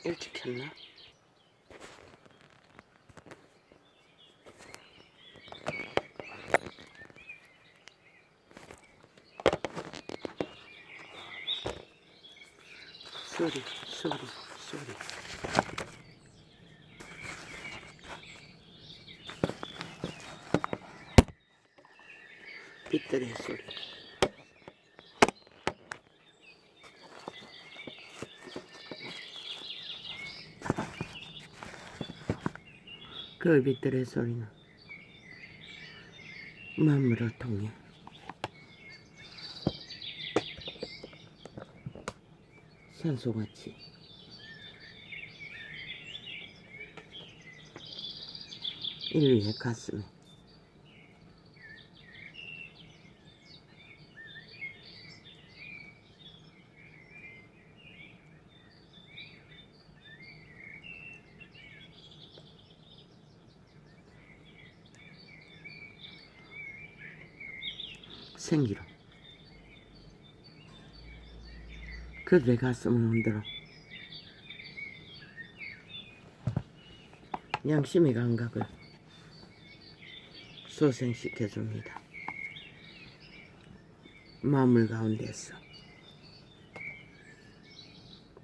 일찍 켰나? 소리. 빗들의 소리. 그 빗들의 소리는 마음으로 통해 산소같이 인류의 가슴에 생기로 그들의 가슴을 흔들어 양심의 감각을 소생시켜줍니다. 마물 가운데서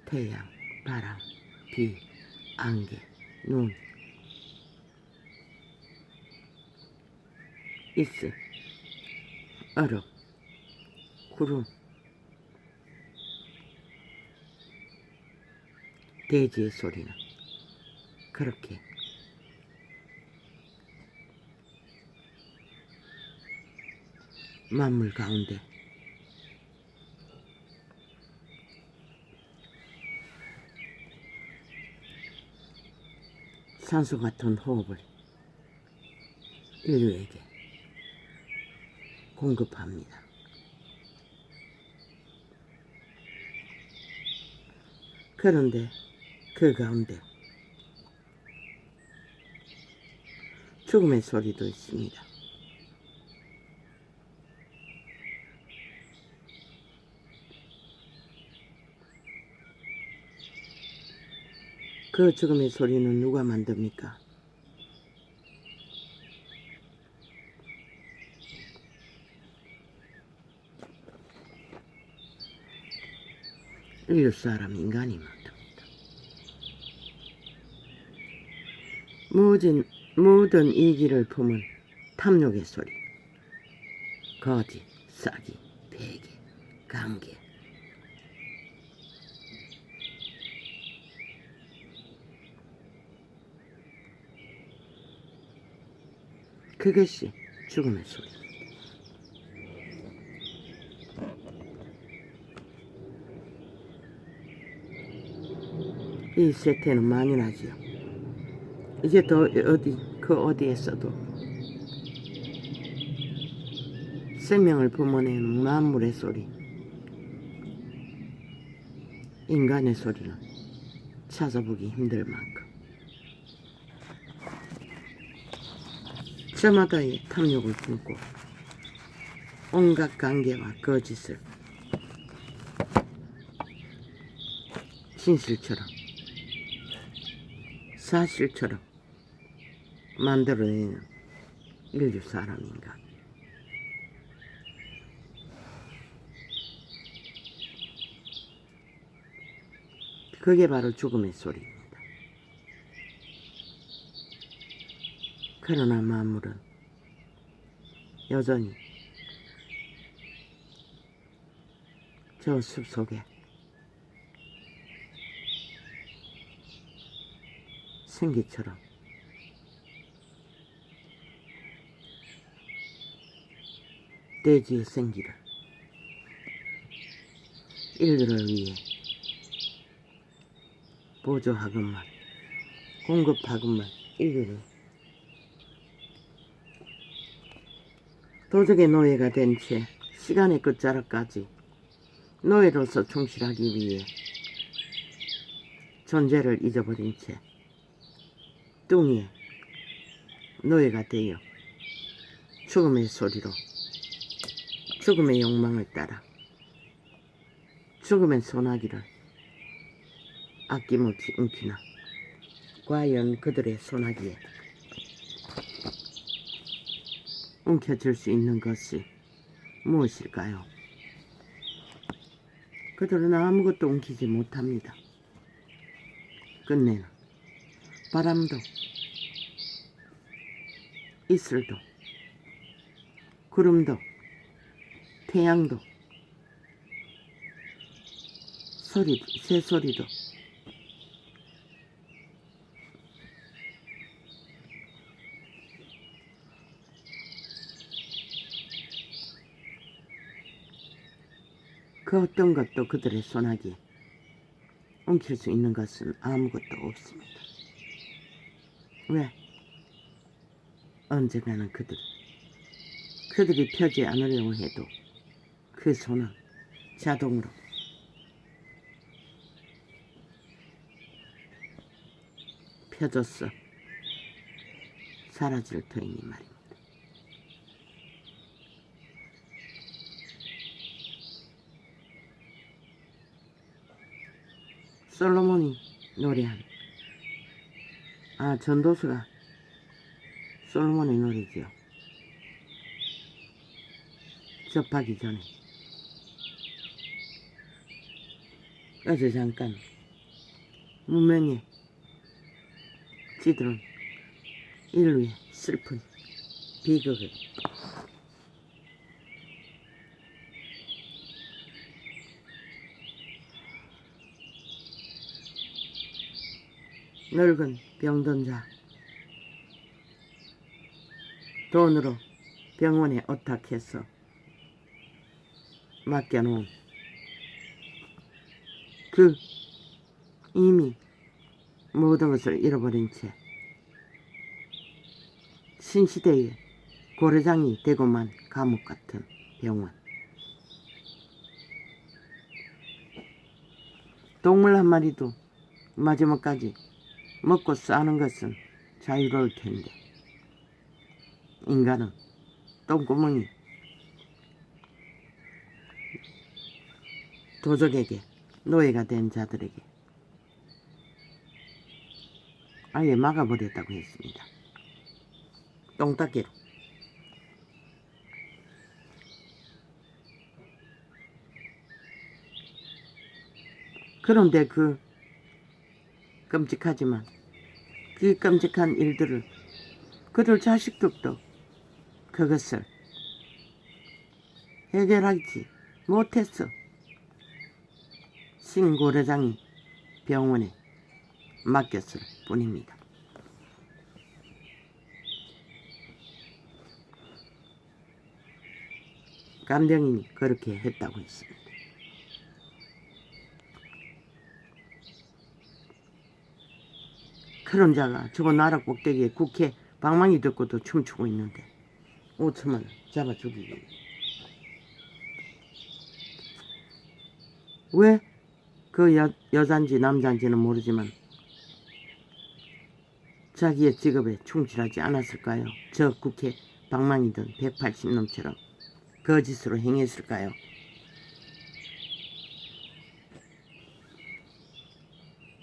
태양, 바람, 비, 안개, 눈, 이슬, 얼음, 구름, 대지의 소리는 그렇게 만물 가운데 산소 같은 호흡을 인류에게 공급합니다. 그런데 그 가운데 죽음의 소리도 있습니다. 그 죽음의 소리는 누가 만듭니까? 인류 사람 인간이 만듭니다. 모든 이기를 품은 탐욕의 소리, 거짓, 사기, 배계, 관계, 그것이 죽음의 소리. 이 세태는 만연하지요. 이제 더 어디에서도 생명을 뿜어내는 만물의 소리, 인간의 소리는 찾아보기 힘들 만큼 저마다의 탐욕을 품고 온갖 관계와 거짓을 진실처럼 사실처럼 만들어내는 인류 사람인가. 그게 바로 죽음의 소리입니다. 그러나 만물은 여전히 저 숲속에 생기처럼 대지의 생기를 인류를 위해 보조하건만 공급하건만 인류를 도적의 노예가 된 채 시간의 끝자락까지 노예로서 충실하기 위해 존재를 잊어버린 채 뚱이의 노예가 되어 죽음의 소리로 죽음의 욕망을 따라 죽음의 소나기를 아낌없이 엉키나. 과연 그들의 소나기에 엉켜질 수 있는 것이 무엇일까요? 그들은 아무것도 엉키지 못합니다. 끝내는 바람도 이슬도 구름도 태양도 새소리도 그 어떤 것도 그들의 소나기에 엉킬 수 있는 것은 아무것도 없습니다. 왜? 언젠가는 그들이 펴지 않으려고 해도 그 손은 자동으로 펴졌어 사라질 터이니 말입니다. 솔로몬이 노래한 전도수가 솔로몬의 노래지요. 접하기 전에 어제 잠깐 문명에 찌들은 인류의 슬픈 비극을 늙은 병든 자 돈으로 병원에 어탁해서 맡겨놓은 그 이미 모든 것을 잃어버린 채 신시대의 고래장이 되고만 감옥 같은 병원. 동물 한 마리도 마지막까지 먹고 사는 것은 자유로울 텐데 인간은 똥구멍이 도적에게 노예가 된 자들에게 아예 막아버렸다고 했습니다. 똥닦이로. 그런데 끔찍하지만 그 끔찍한 일들을 그들 자식들도 그것을 해결하지 못했어. 신고래장이 병원에 맡겼을 뿐입니다. 간병인이 그렇게 했다고 했습니다. 그런 자가 저거 나라 꼭대기에 국회 방망이 듣고도 춤추고 있는데 5천만 원 잡아 죽이기. 왜 그 여잔지 남잔지는 모르지만 자기의 직업에 충실하지 않았을까요? 저 국회 방망이든 180놈처럼 거짓으로 행했을까요?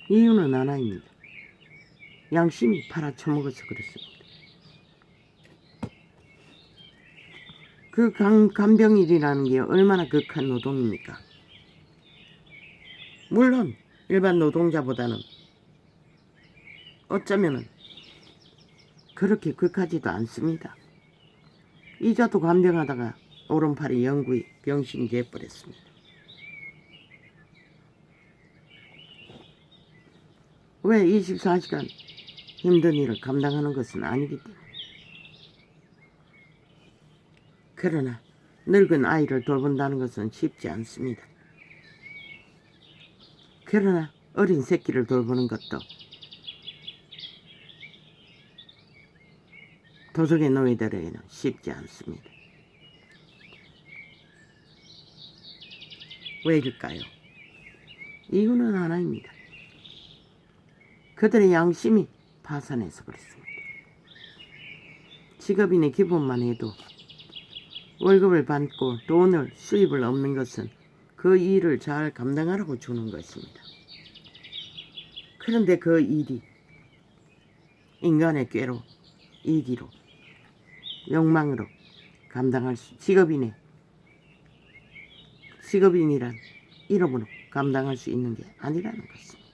이유는 하나입니다. 양심이 팔아쳐먹어서 그렇습니다. 그 간병일이라는 게 얼마나 극한 노동입니까? 물론 일반 노동자보다는 어쩌면은 그렇게 극하지도 않습니다. 이자도 간병하다가 오른팔이 영구히 병신이 돼버렸습니다. 왜 24시간 힘든 일을 감당하는 것은 아니기 때문에. 그러나 늙은 아이를 돌본다는 것은 쉽지 않습니다. 그러나 어린 새끼를 돌보는 것도 도적의 노예들에게는 쉽지 않습니다. 왜일까요? 이유는 하나입니다. 그들의 양심이 파산해서 그렇습니다. 직업인의 기본만 해도 월급을 받고 돈을 수입을 얻는 것은 그 일을 잘 감당하라고 주는 것입니다. 그런데 그 일이 인간의 꾀로, 이기로, 욕망으로 감당할 수, 직업인이란 이름으로 감당할 수 있는 게 아니라는 것입니다.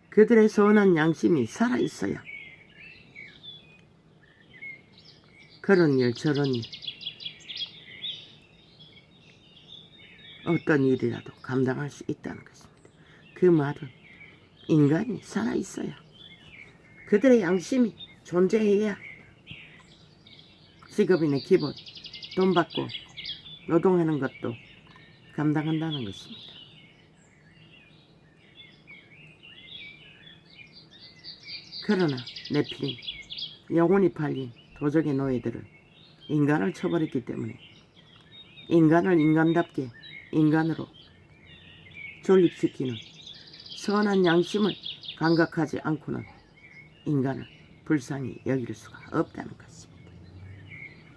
그들의 선한 양심이 살아있어야 그런 일 저런 일 어떤 일이라도 감당할 수 있다는 것입니다. 그 말은 인간이 살아있어야 그들의 양심이 존재해야 직업인의 기본 돈 받고 노동하는 것도 감당한다는 것입니다. 그러나 네피림 영혼이 팔린 도적의 노예들은 인간을 쳐버렸기 때문에 인간을 인간답게 인간으로 존립시키는 선한 양심을 감각하지 않고는 인간을 불쌍히 여길 수가 없다는 것입니다.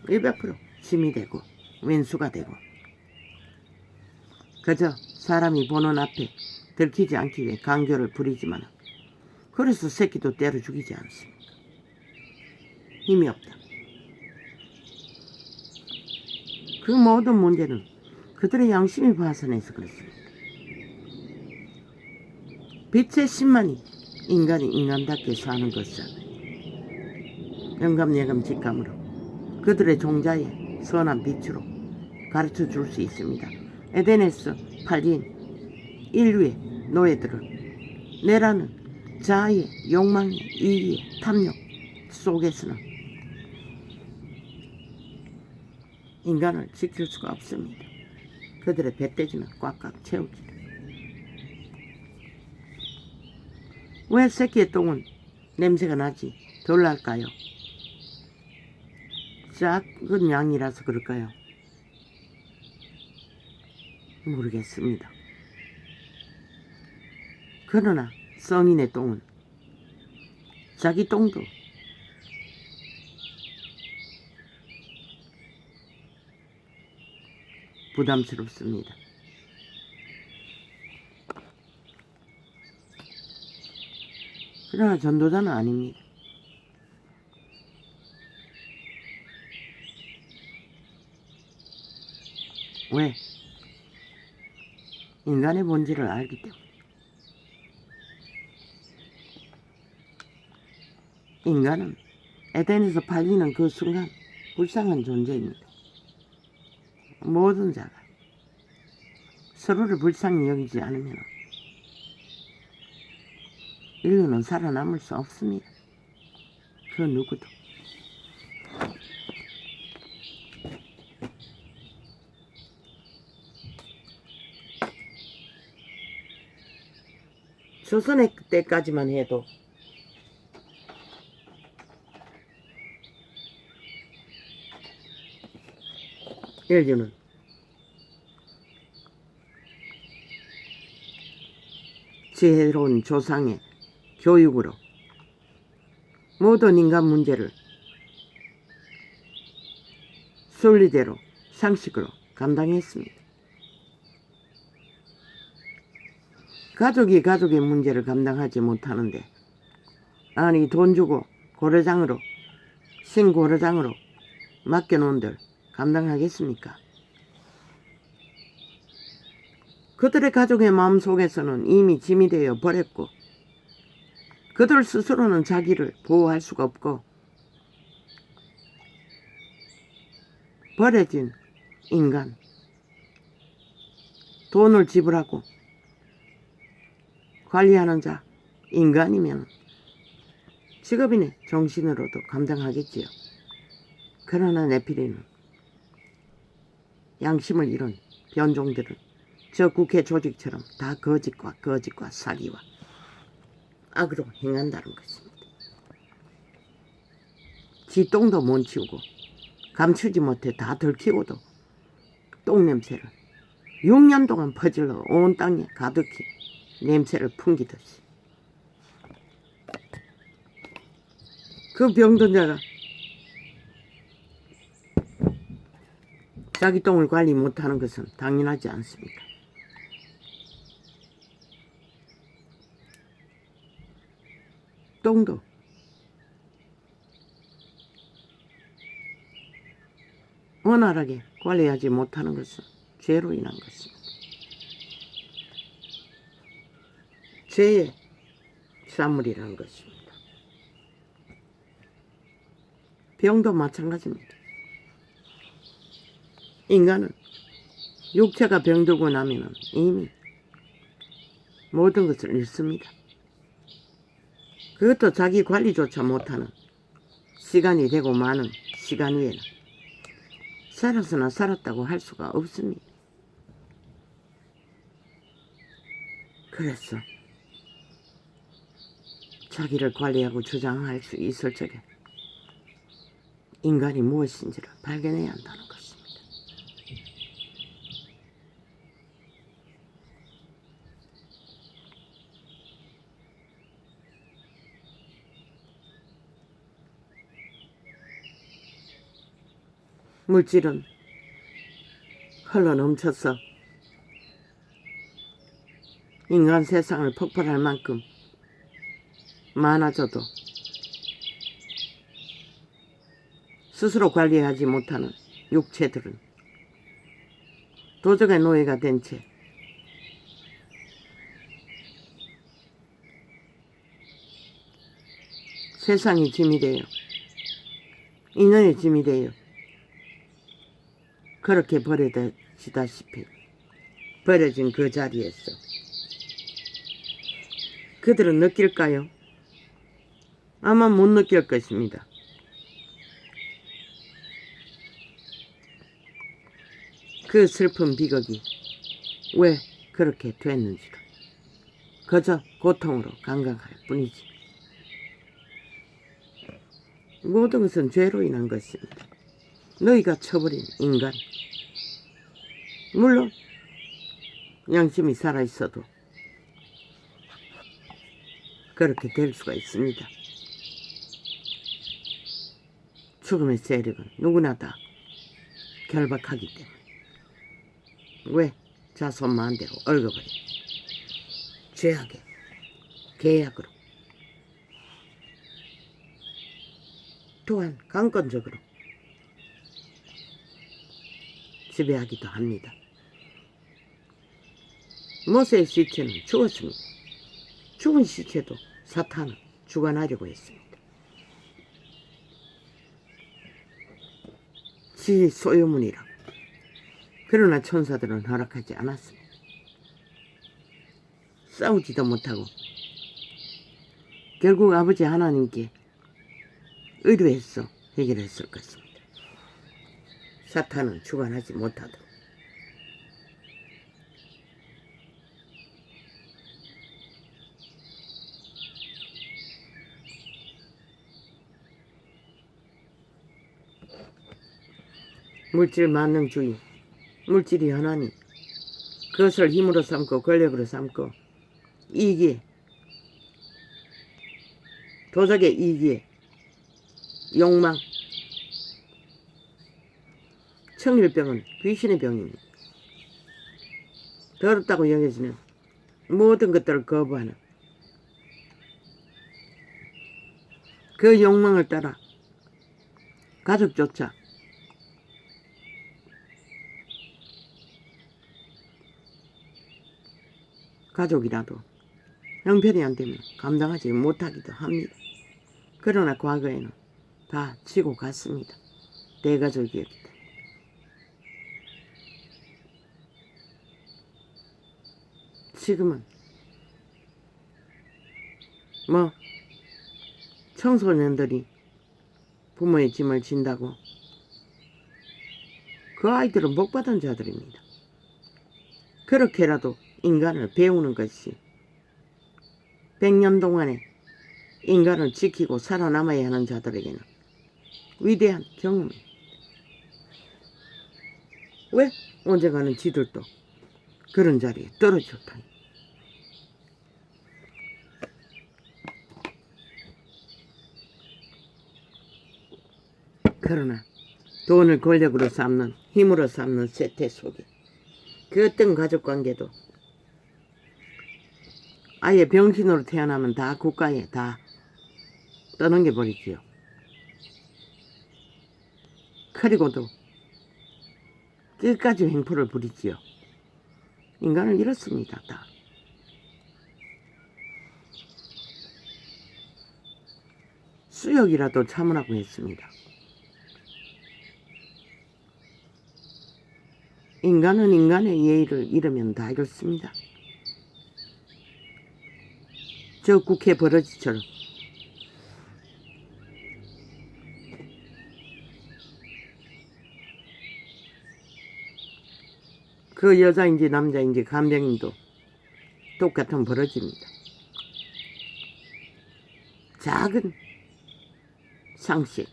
100% 짐이 되고 왼수가 되고 그저 사람이 보는 앞에 들키지 않기 위해 간교를 부리지만 그래서 새끼도 때려 죽이지 않습니다. 힘이 없다. 그 모든 문제는 그들의 양심이 파산해서 그렇습니다. 빛의 신만이 인간이 인간답게 사는 것을 영감예감 직감으로 그들의 종자의 선한 빛으로 가르쳐 줄 수 있습니다. 에덴에서 팔린 인류의 노예들은 내라는 자아의 욕망의 이익의 탐욕 속에서는 인간을 지킬 수가 없습니다. 그들의 배때지는 꽉꽉 채우기를. 왜 새끼의 똥은 냄새가 나지 덜 날까요? 작은 양이라서 그럴까요? 모르겠습니다. 그러나 성인의 똥은 자기 똥도 부담스럽습니다. 그러나 전도자는 아닙니다. 왜? 인간의 본질을 알기 때문에. 인간은 에덴에서 팔리는 그 순간 불쌍한 존재입니다. 모든 자가 서로를 불쌍히 여기지 않으면 인류는 살아남을 수 없습니다. 그 누구도. 조선의 때까지만 해도 인류는 지혜로운 조상의 교육으로 모든 인간 문제를 순리대로 상식으로 감당했습니다. 가족이 가족의 문제를 감당하지 못하는데 아니 돈 주고 고려장으로 신고려장으로 맡겨놓은들 감당하겠습니까? 그들의 가족의 마음속에서는 이미 짐이 되어 버렸고 그들 스스로는 자기를 보호할 수가 없고 버려진 인간, 돈을 지불하고 관리하는 자, 인간이면 직업인의 정신으로도 감당하겠지요. 그러나 네피림은 양심을 잃은 변종들은 저 국회 조직처럼 다 거짓과 사기와 악으로 행한다는 것입니다. 지 똥도 못 치우고 감추지 못해 다 들키고도 똥냄새를 6년 동안 퍼질러 온 땅에 가득히 냄새를 풍기듯이 그 병든 자가 자기 똥을 관리 못하는 것은 당연하지 않습니까? 똥도 원활하게 관리하지 못하는 것은 죄로 인한 것입니다. 죄의 산물이라는 것입니다. 병도 마찬가지입니다. 인간은 육체가 병들고 나면 이미 모든 것을 잃습니다. 그것도 자기 관리조차 못하는 시간이 되고 많은 시간 위에는 살았으나 살았다고 할 수가 없습니다. 그래서 자기를 관리하고 주장할 수 있을 적에 인간이 무엇인지를 발견해야 한다는 것입니다. 물질은 흘러 넘쳐서 인간 세상을 폭발할 만큼 많아져도 스스로 관리하지 못하는 육체들은 도적의 노예가 된 채 세상이 짐이 되어 인연의 짐이 되어 그렇게 버려지다시피 버려진 그 자리에서 그들은 느낄까요? 아마 못 느낄 것입니다. 그 슬픈 비극이 왜 그렇게 됐는지를 그저 고통으로 감각할 뿐이지. 모든 것은 죄로 인한 것입니다. 너희가 쳐버린 인간, 물론 양심이 살아있어도 그렇게 될 수가 있습니다. 죽음의 세력은 누구나 다 결박하기 때문에 왜 자손 마음대로 얽어버려 죄악의 계약으로 또한 강권적으로 지배하기도 합니다. 모세의 시체는 죽었습니다. 죽은 시체도 사탄은 주관하려고 했습니다. 지 소유문이라고. 그러나 천사들은 허락하지 않았습니다. 싸우지도 못하고 결국 아버지 하나님께 의뢰해서 해결했을 것입니다. 사탄은 주관하지 못하도록. 물질 만능주의, 물질이 하나니 그것을 힘으로 삼고 권력으로 삼고 이익에 도적의 이익에 욕망, 청일병은 귀신의 병입니다. 더럽다고 여겨지는 모든 것들을 거부하는 그 욕망을 따라 가족조차 가족이라도 형편이 안 되면 감당하지 못하기도 합니다. 그러나 과거에는 다 지고 갔습니다. 대가족이었기 때문에. 지금은 청소년들이 부모의 짐을 진다고 그 아이들은 복받은 자들입니다. 그렇게라도 인간을 배우는 것이 100년 동안에 인간을 지키고 살아남아야 하는 자들에게는 위대한 경험입니다. 왜 언젠가는 지들도 그런 자리에 떨어졌다니. 그러나 돈을 권력으로 삼는, 힘으로 삼는 세태 속에 그 어떤 가족관계도 아예 병신으로 태어나면 다 국가에 다 떠넘겨버리지요. 그리고도 끝까지 횡포를 부리지요. 인간은 이렇습니다. 다. 수욕이라도 참으라고 했습니다. 인간은 인간의 예의를 잃으면 다 이렇습니다. 저 국회 버러지처럼 그 여자인지 남자인지 간병인도 똑같은 버러지입니다. 작은 상식,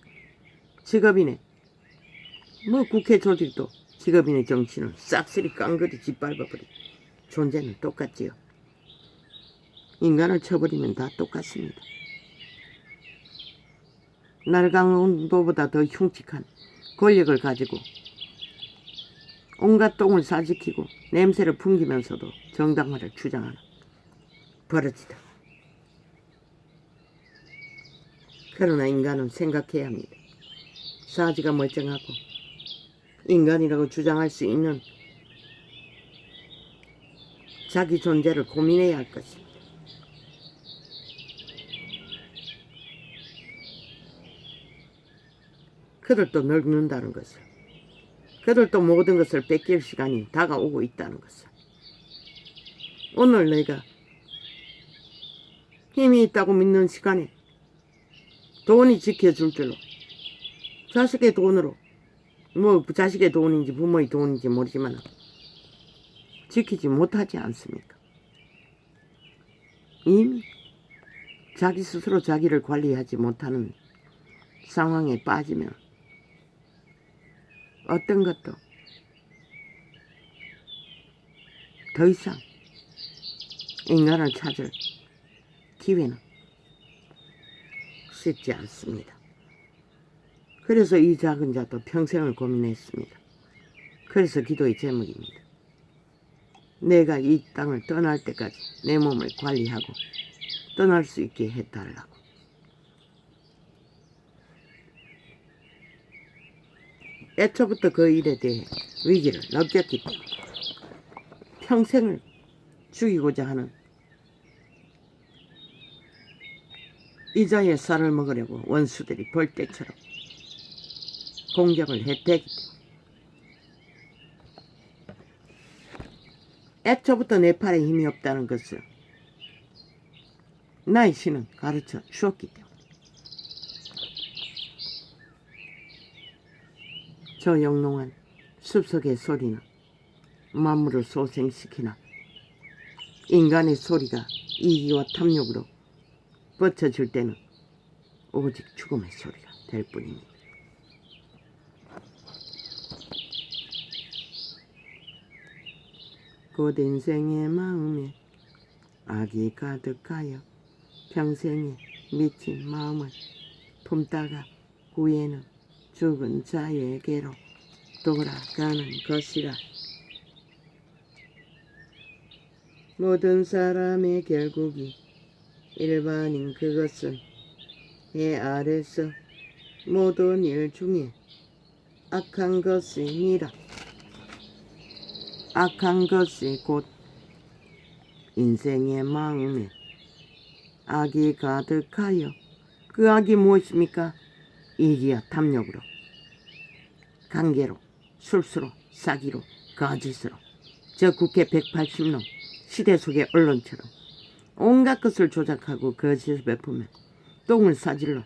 직업인의 뭐 국회 조직도 직업인의 정신을 싹쓸이 깡그리 짓밟아버린 존재는 똑같지요. 인간을 쳐버리면 다 똑같습니다. 날강도보다 더 흉측한 권력을 가지고 온갖 똥을 싸지키고 냄새를 풍기면서도 정당화를 주장하는 버러지다. 그러나 인간은 생각해야 합니다. 사지가 멀쩡하고 인간이라고 주장할 수 있는 자기 존재를 고민해야 할 것입니다. 그들도 늙는다는 것을, 그들도 모든 것을 뺏길 시간이 다가오고 있다는 것을, 오늘 내가 힘이 있다고 믿는 시간에 돈이 지켜줄 줄로 자식의 돈으로, 뭐 자식의 돈인지 부모의 돈인지 모르지만 지키지 못하지 않습니까? 이미 자기 스스로 자기를 관리하지 못하는 상황에 빠지면 어떤 것도 더 이상 인간을 찾을 기회는 쉽지 않습니다. 그래서 이 작은 자도 평생을 고민했습니다. 그래서 기도의 제목입니다. 내가 이 땅을 떠날 때까지 내 몸을 관리하고 떠날 수 있게 해달라고. 애초부터 그 일에 대해 위기를 느꼈기 때문에 평생을 죽이고자 하는 이자의 쌀을 먹으려고 원수들이 벌떼처럼 공격을 했대기 때문에 애초부터 내 팔에 힘이 없다는 것을 나의 신은 가르쳐 주었기 때문에 저 영롱한 숲속의 소리는 만물을 소생시키나 인간의 소리가 이기와 탐욕으로 뻗쳐질 때는 오직 죽음의 소리가 될 뿐입니다. 곧 인생의 마음에 악이 가득하여 평생에 미친 마음을 품다가 후에는 죽은 자에게로 돌아가는 것이라. 모든 사람의 결국이 일반인 그것은 해 아래서 모든 일 중에 악한 것이니라. 악한 것이 곧 인생의 마음에 악이 가득하여, 그 악이 무엇입니까? 이기와 탐욕으로, 관계로, 술수로, 사기로, 거짓으로, 저 국회 180놈 시대 속의 언론처럼 온갖 것을 조작하고 거짓을 베푸며 똥을 싸질러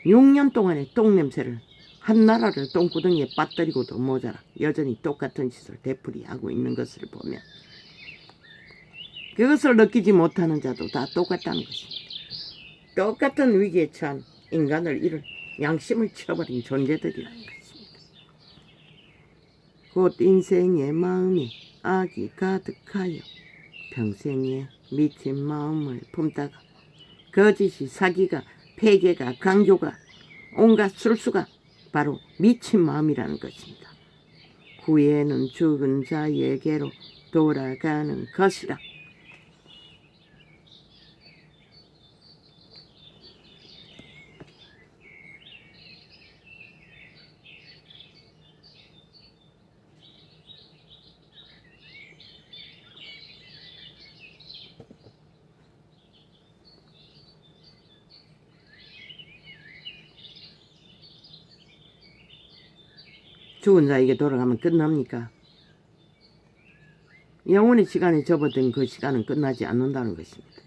6년 동안의 똥냄새를 한 나라를 똥구덩이에 빠뜨리고도 모자라 여전히 똑같은 짓을 되풀이하고 있는 것을 보면 그것을 느끼지 못하는 자도 다 똑같다는 것입니다. 똑같은 위기에 처한 인간을 잃은 양심을 쳐버린 존재들이라는 것입니다. 곧 인생의 마음에 악이 가득하여 평생에 미친 마음을 품다가 거짓이, 사기가, 패괴가, 강조가, 온갖 술수가 바로 미친 마음이라는 것입니다. 후에는 죽은 자에게로 돌아가는 것이라. 죽은 자에게 돌아가면 끝납니까? 영원의 시간에 접어든 그 시간은 끝나지 않는다는 것입니다.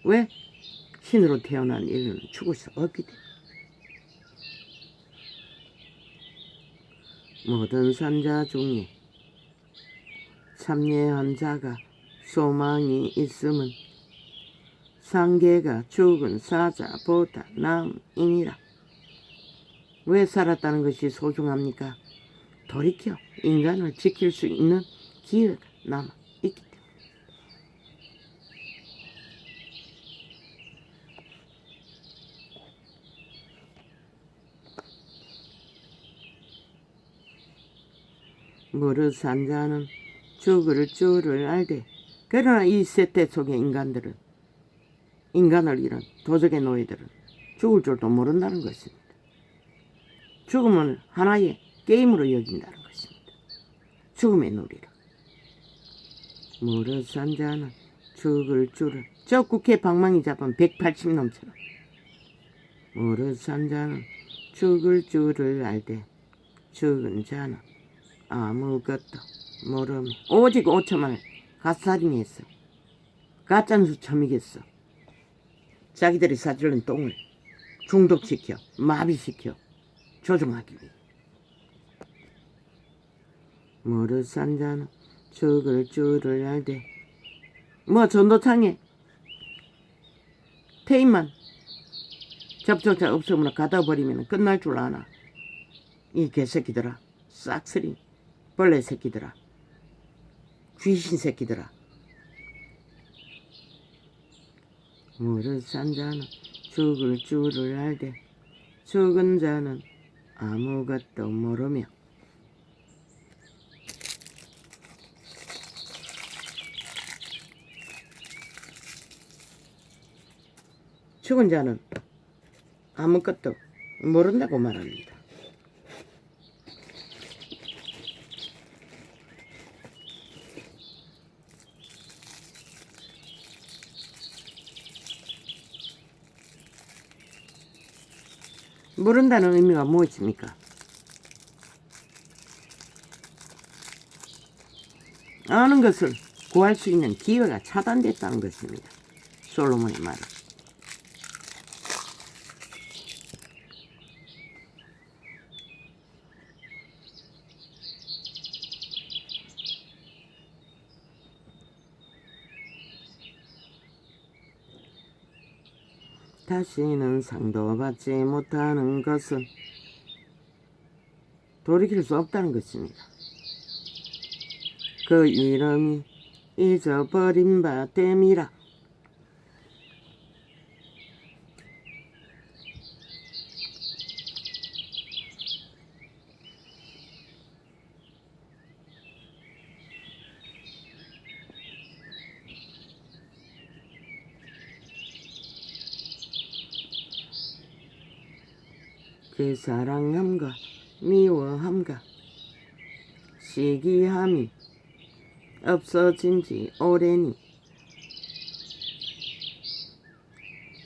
왜? 신으로 태어난 인류는 죽을 수 없기 때문에. 모든 산자 중에 참여한 자가 소망이 있음은 상계가 죽은 사자보다 나음이니라. 왜 살았다는 것이 소중합니까? 돌이켜 인간을 지킬 수 있는 기회가 남아있기 때문에. 무릇 산 자는 죽을 줄을 알되 그러나 이 세대 속의 인간을 잃은 도적의 노예들은 죽을 줄도 모른다는 것입니다. 죽음을 하나의 게임으로 여긴다는 것입니다. 죽음의 놀이라. 무릇 산 자는 죽을 줄을, 저 국회 방망이 잡은 180 넘처럼, 무릇 산 자는 죽을 줄을 알되 죽은 자는 아무것도 모르며 오직 5천만을 갓살인했어. 가짜뉴스 처미겠어. 자기들이 사질른 똥을 중독시켜 마비시켜 조종하기 위해. 무릇 산 자는 죽을 줄을 알되 전도창에 퇴임만 접촉자 없으므로 가둬버리면 끝날 줄 아나. 이 개새끼들아, 싹쓸이 벌레 새끼들아, 귀신 새끼들아. 무릇 산 자는 죽을 줄을 알되 죽은 자는 아무것도 모르며 죽은 자는 아무것도 모른다고 말합니다. 모른다는 의미가 무엇입니까? 아는 것을 구할 수 있는 기회가 차단됐다는 것입니다. 솔로몬의 말은. 다시는 상도 받지 못하는 것은 돌이킬 수 없다는 것입니다. 그 이름이 잊어버린 바 됨이라. 그 사랑함과 미워함과 시기함이 없어진 지 오래니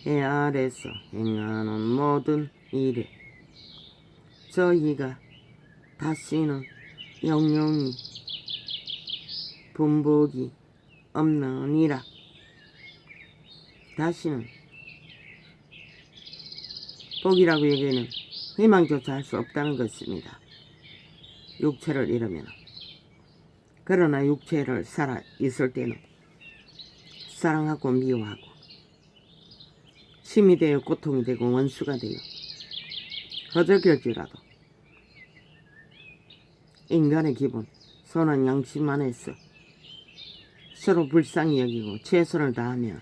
해 아래서 행하는 모든 일에 저희가 다시는 영영이 분복이 없느니라. 다시는 복이라고 얘기는 희망조차 할 수 없다는 것입니다. 육체를 잃으면. 그러나 육체를 살아 있을 때는 사랑하고 미워하고 침이 되어 고통이 되고 원수가 되어 허덕일지라도 인간의 기본, 선한 양심 안에서 서로 불쌍히 여기고 최선을 다하며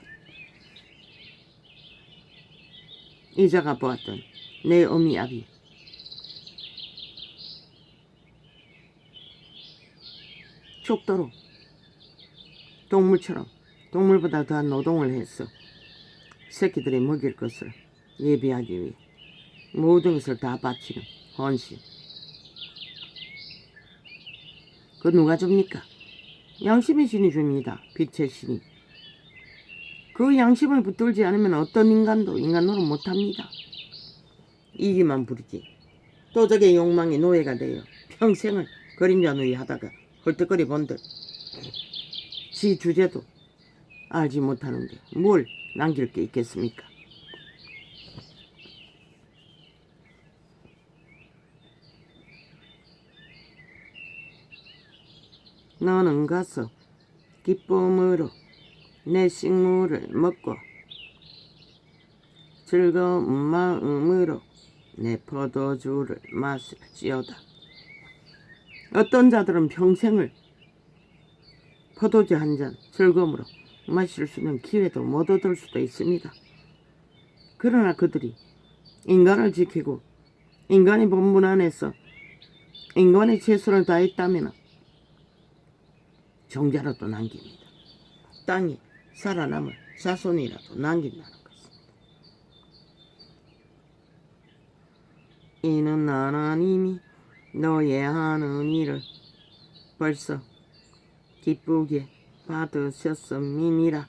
이자가 보았던 내 어미 아비 족도로 동물처럼 동물보다 더한 노동을 해서 새끼들이 먹일 것을 예비하기 위해 모든 것을 다 바치는 헌신. 그 누가 줍니까? 양심의 신이 줍니다. 빛의 신이. 그 양심을 붙들지 않으면 어떤 인간도 인간 노릇 못합니다. 이기만 부리지. 도적의 욕망의 노예가 되어 평생을 그림자 누이 하다가 헐떡거리 본들 지 주제도 알지 못하는데 뭘 남길 게 있겠습니까? 너는 가서 기쁨으로 내 식물을 먹고 즐거운 마음으로 내 포도주를 마실지어다. 어떤 자들은 평생을 포도주 한 잔 즐거움으로 마실 수 있는 기회도 못 얻을 수도 있습니다. 그러나 그들이 인간을 지키고 인간의 본분 안에서 인간의 최선을 다했다면 종자라도 남깁니다. 땅이 살아남을 자손이라도 남긴다는 것입니다. 이는 하나님이 너의 하는 일을 벌써 기쁘게 받으셨음이니라.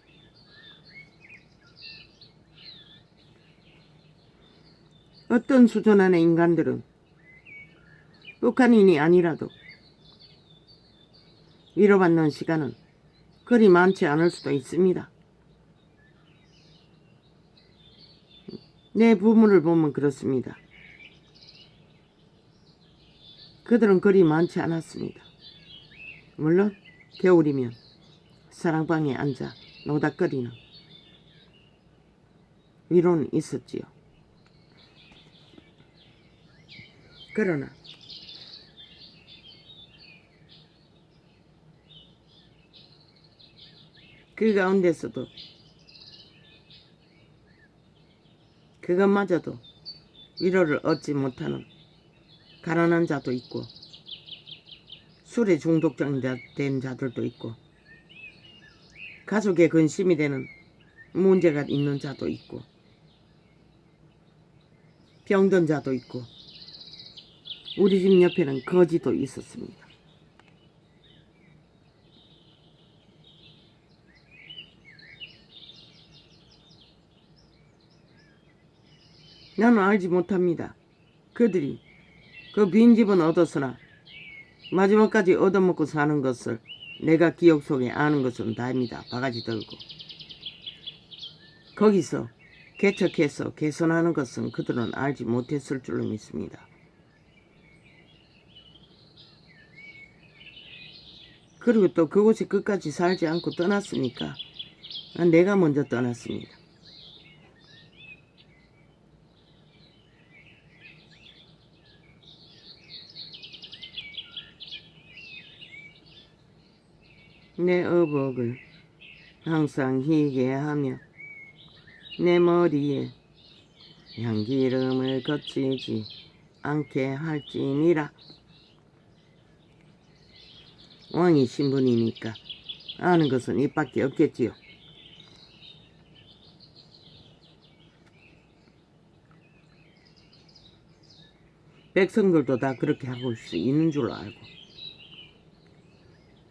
어떤 수준 안의 인간들은 북한인이 아니라도 위로받는 시간은 그리 많지 않을 수도 있습니다. 내 부모를 보면 그렇습니다. 그들은 그리 많지 않았습니다. 물론 겨울이면 사랑방에 앉아 노닥거리는 위로는 있었지요. 그러나 그 가운데서도 그것마저도 위로를 얻지 못하는 가난한 자도 있고 술에 중독된 자들도 있고 가족의 근심이 되는 문제가 있는 자도 있고 병든 자도 있고 우리 집 옆에는 거지도 있었습니다. 나는 알지 못합니다. 그들이 그 빈집은 얻었으나 마지막까지 얻어먹고 사는 것을 내가 기억 속에 아는 것은 다입니다. 바가지 들고 거기서 개척해서 개선하는 것은 그들은 알지 못했을 줄로 믿습니다. 그리고 또 그곳에 끝까지 살지 않고 떠났으니까 내가 먼저 떠났습니다. 내 의복을 항상 희게 하며 내 머리에 향기름을 거치지 않게 할지니라. 왕이 신분이니까 아는 것은 이밖에 없겠지요. 백성들도 다 그렇게 하고 수 있는 줄 알고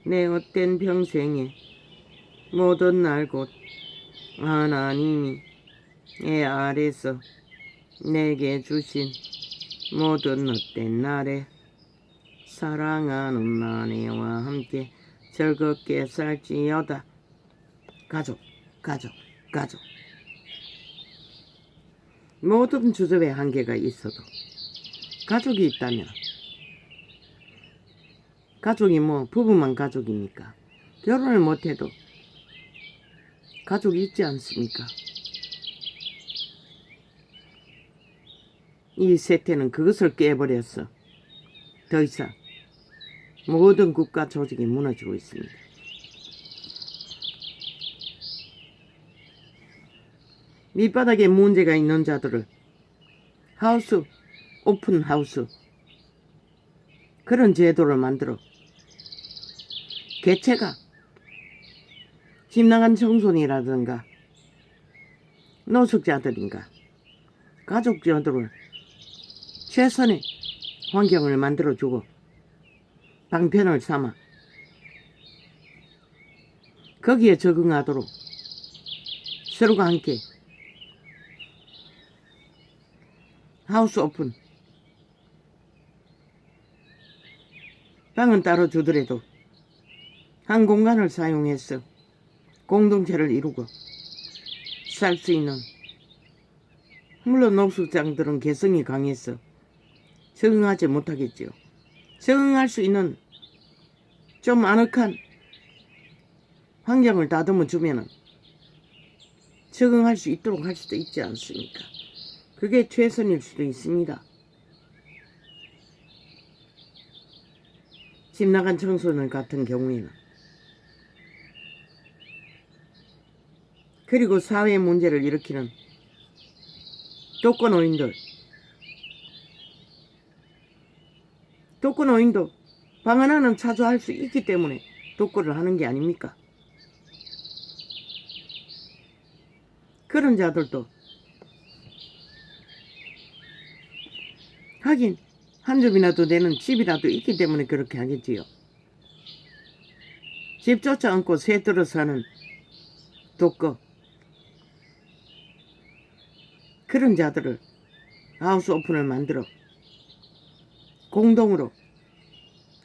내 헛된 평생에 모든 날 곧 하나님이 애 아래서 내게 주신 모든 헛된 날에 사랑하는 아내와 함께 즐겁게 살지어다. 가족. 모든 주접에 한계가 있어도 가족이 있다면 가족이 뭐 부부만 가족입니까? 결혼을 못해도 가족이 있지 않습니까? 이 세태는 그것을 깨버렸어. 더 이상 모든 국가 조직이 무너지고 있습니다. 밑바닥에 문제가 있는 자들을 하우스, 오픈 하우스 그런 제도를 만들어 개체가 집 나간 청소년이라든가 노숙자들인가 가족들을 최선의 환경을 만들어주고 방편을 삼아 거기에 적응하도록 서로가 함께 하우스 오픈 방은 따로 주더라도 한 공간을 사용해서 공동체를 이루고 살 수 있는, 물론 노숙장들은 개성이 강해서 적응하지 못하겠지요. 적응할 수 있는 좀 아늑한 환경을 다듬어 주면은 적응할 수 있도록 할 수도 있지 않습니까? 그게 최선일 수도 있습니다. 집 나간 청소년 같은 경우에는. 그리고 사회 문제를 일으키는 독거노인들, 독거노인도 방 하나는 차지할 수 있기 때문에 독거를 하는 게 아닙니까? 그런 자들도 하긴 한 줌이라도 되는 집이라도 있기 때문에 그렇게 하겠지요. 집조차 않고 새 들어서 하는 독거, 그런 자들을 하우스 오픈을 만들어 공동으로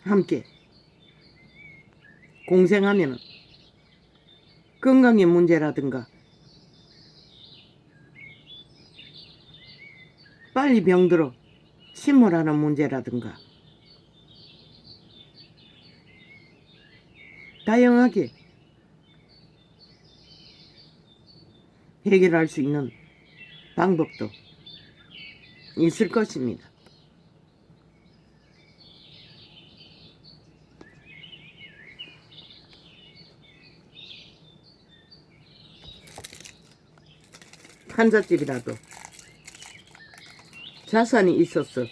함께 공생하면은 건강의 문제라든가 빨리 병들어 침몰하는 문제라든가 다양하게 해결할 수 있는 방법도 있을 것입니다. 한잣집이라도 자산이 있어서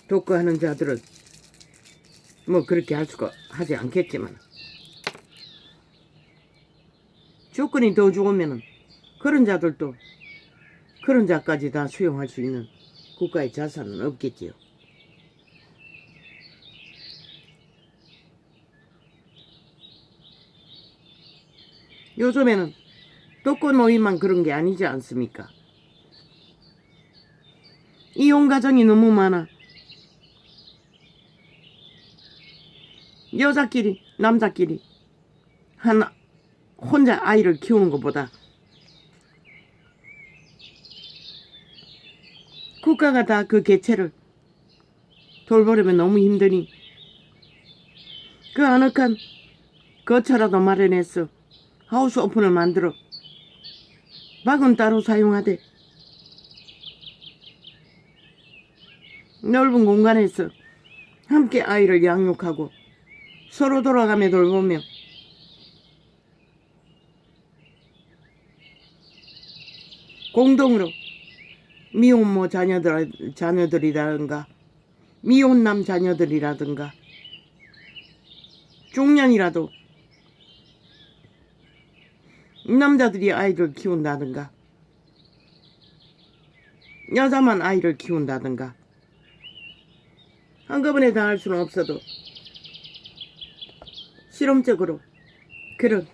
독거하는 자들은 뭐 그렇게 하지 않겠지만, 조건이 더 좋으면은 그런 자들도 그런 자까지 다 수용할 수 있는 국가의 자산은 없겠지요. 요즘에는 독거노인만 그런 게 아니지 않습니까? 이혼 가정이 너무 많아. 여자끼리 남자끼리 혼자 아이를 키우는 것보다 국가가 다 그 개체를 돌보려면 너무 힘드니 그 아늑한 거처라도 마련해서 하우스 오픈을 만들어 방은 따로 사용하되 넓은 공간에서 함께 아이를 양육하고 서로 돌아가며 돌보며 공동으로 미혼모 자녀들이라든가 미혼남 자녀들이라든가 중년이라도 남자들이 아이를 키운다든가 여자만 아이를 키운다든가 한꺼번에 다 할 수는 없어도 실험적으로 그런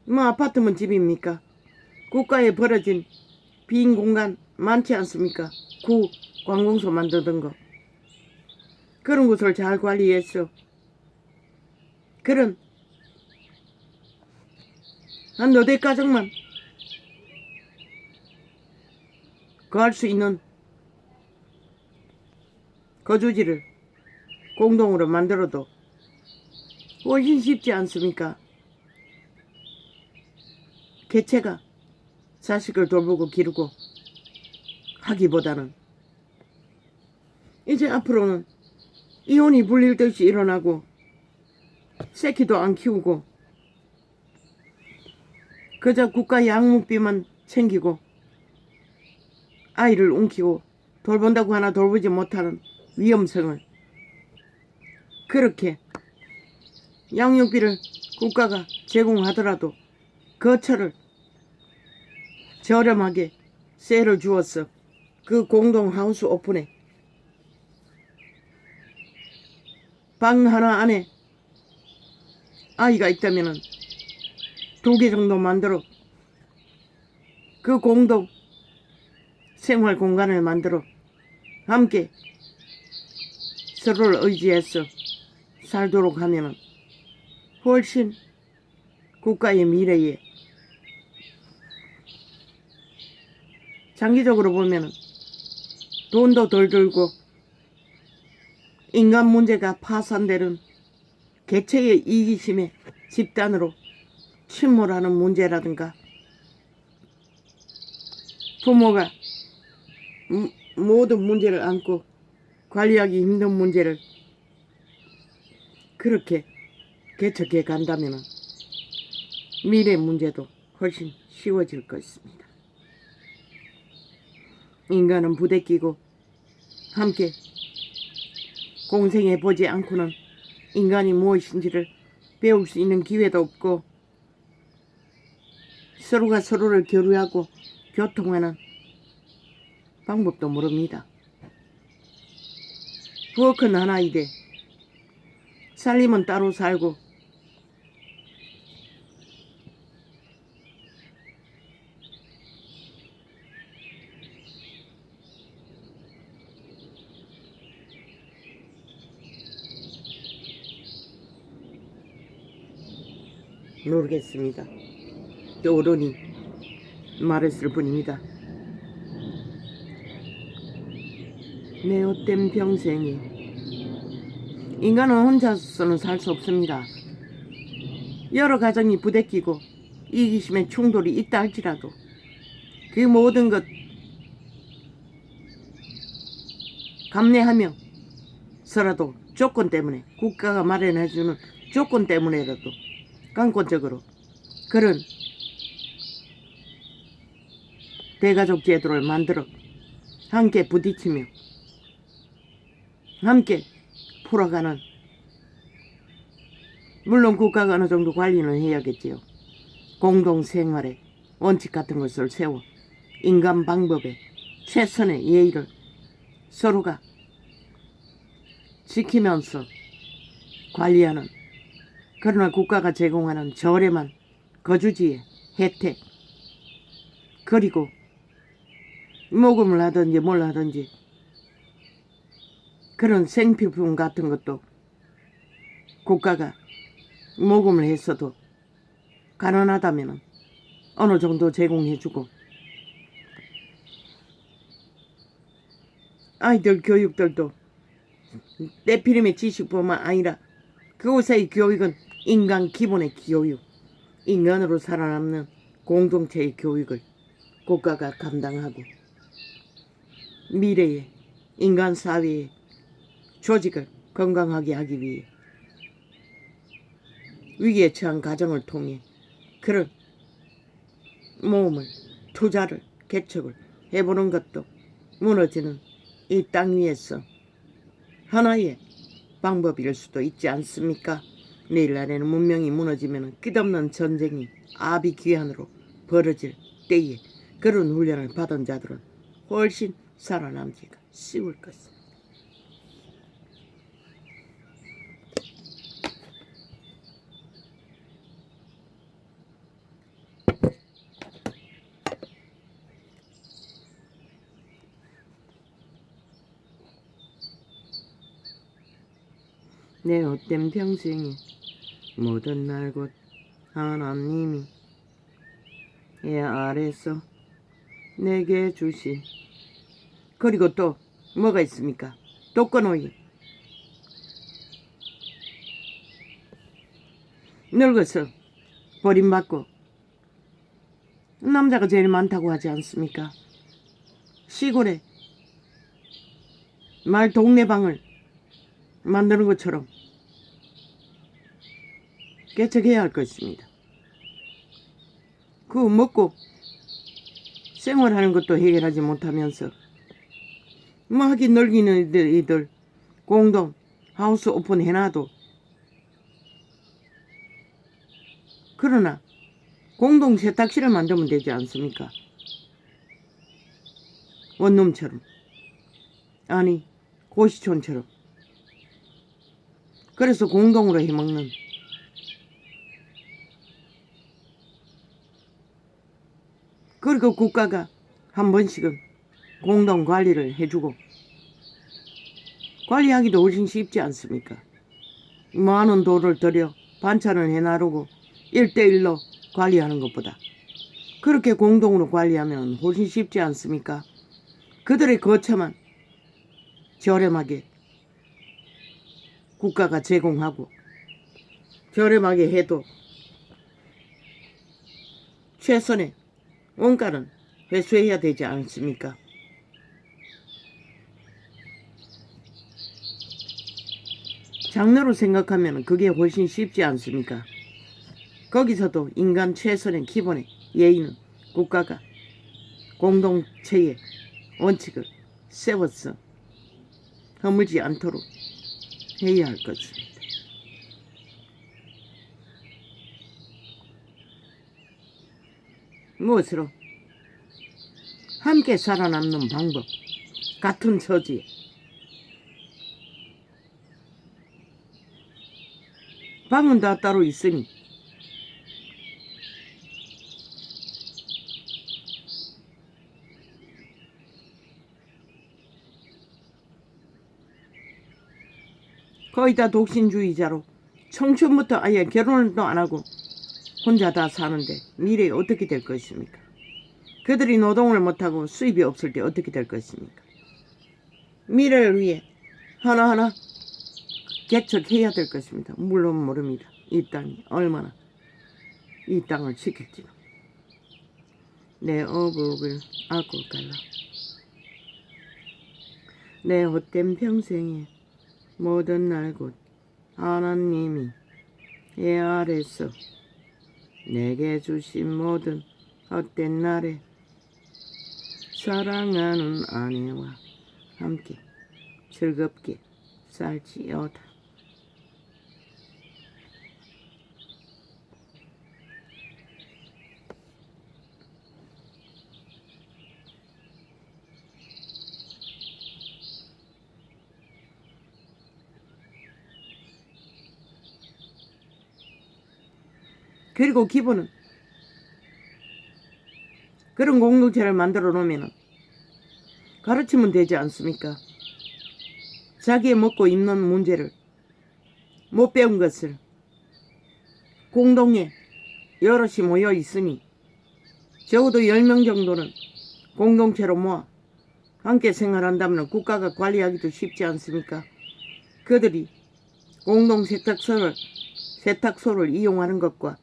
뭐 아파트면 집입니까? 국가에 벌어진 빈 공간 많지 않습니까? 구 관공서 만드던 거, 그런 곳을 잘 관리해서 그런 한 너댓 가정만 거할 수 있는 거주지를 공동으로 만들어도 훨씬 쉽지 않습니까? 개체가 자식을 돌보고 기르고 하기보다는 이제 앞으로는 이혼이 불릴듯이 일어나고 새끼도 안 키우고 그저 국가 양육비만 챙기고 아이를 움키고 돌본다고 하나 돌보지 못하는 위험성을, 그렇게 양육비를 국가가 제공하더라도 거처를 저렴하게 세를 주어서 그 공동 하우스 오픈에 방 하나 안에 아이가 있다면은 2개 정도 만들어 그 공동 생활 공간을 만들어 함께 서로를 의지해서 살도록 하면은 훨씬 국가의 미래에 장기적으로 보면은 돈도 덜 들고 인간 문제가 파산되는 개체의 이기심에 집단으로 침몰하는 문제라든가 부모가 모든 문제를 안고 관리하기 힘든 문제를 그렇게 개척해 간다면 미래 문제도 훨씬 쉬워질 것입니다. 인간은 부대끼고 함께 공생해 보지 않고는 인간이 무엇인지를 배울 수 있는 기회도 없고 서로가 서로를 교류하고 교통하는 방법도 모릅니다. 부엌은 하나이되 살림은 따로 살고 모르겠습니다. 또 어른이 말했을 뿐입니다. 내 헛된 평생이 인간은 혼자서는 살 수 없습니다. 여러 가정이 부대끼고 이기심의 충돌이 있다 할지라도 그 모든 것 감내하며 서라도 조건 때문에 국가가 마련해주는 조건 때문에라도 강권적으로 그런 대가족 제도를 만들어 함께 부딪히며 함께 풀어가는, 물론 국가가 어느 정도 관리는 해야겠지요. 공동생활의 원칙 같은 것을 세워 인간 방법에 최선의 예의를 서로가 지키면서 관리하는, 그러나 국가가 제공하는 저렴한 거주지의 혜택, 그리고 모금을 하든지 뭘 하든지 그런 생필품 같은 것도 국가가 모금을 했어도 가난하다면 어느 정도 제공해주고, 아이들 교육들도 때피림의 지식뿐만 아니라 그곳의 교육은 인간 기본의 교육, 인간으로 살아남는 공동체의 교육을 국가가 감당하고 미래의 인간 사회의 조직을 건강하게 하기 위해 위기에 처한 가정을 통해 그런 모험을, 투자를, 개척을 해보는 것도 무너지는 이 땅 위에서 하나의 방법일 수도 있지 않습니까? 내일날에는 문명이 무너지면 끝없는 전쟁이 아비규환으로 벌어질 때에 그런 훈련을 받은 자들은 훨씬 살아남기가 쉬울 것입니다. 내 헛된 평생이 모든 날 곧 하나님이 애 아래서 내게 주신, 그리고 또 뭐가 있습니까? 독거노인, 늙어서 버림받고 남자가 제일 많다고 하지 않습니까? 시골에 말 동네방을 만드는 것처럼 개척해야 할 것입니다. 그거 먹고 생활하는 것도 해결하지 못하면서 뭐 하긴 늙이는 이들 공동 하우스 오픈 해놔도, 그러나 공동 세탁실을 만들면 되지 않습니까? 원룸처럼, 아니 고시촌처럼. 그래서 공동으로 해먹는, 그리고 국가가 한 번씩은 공동 관리를 해주고 관리하기도 훨씬 쉽지 않습니까? 많은 돈을 들여 반찬을 해나르고 1대1로 관리하는 것보다 그렇게 공동으로 관리하면 훨씬 쉽지 않습니까? 그들의 거처만 저렴하게 국가가 제공하고 저렴하게 해도 최선의 원가는 회수해야 되지 않습니까? 장르로 생각하면 그게 훨씬 쉽지 않습니까? 거기서도 인간 최선의 기본의 예의는 국가가 공동체의 원칙을 세워서 허물지 않도록 해야 할 것입니다. 무엇으로? 함께 살아남는 방법, 같은 처지에 방은 다 따로 있으니 거의 다 독신주의자로 청춘부터 아예 결혼도 안 하고 혼자 다 사는데 미래에 어떻게 될 것입니까? 그들이 노동을 못하고 수입이 없을 때 어떻게 될 것입니까? 미래를 위해 하나하나 개척해야 될 것입니다. 물론 모릅니다. 이 땅이 얼마나 이 땅을 지킬지는. 내 어복을 안고 갈라. 내 헛된 평생에 모든 날 곧 하나님이 애 아래서 내게 주신 모든 헛된 날에 사랑하는 아내와 함께 즐겁게 살지어다. 그리고 기본은 그런 공동체를 만들어 놓으면 가르치면 되지 않습니까? 자기의 먹고 입는 문제를 못 배운 것을 공동에 여럿이 모여 있으니 적어도 10명 정도는 공동체로 모아 함께 생활한다면 국가가 관리하기도 쉽지 않습니까? 그들이 공동 세탁소를 이용하는 것과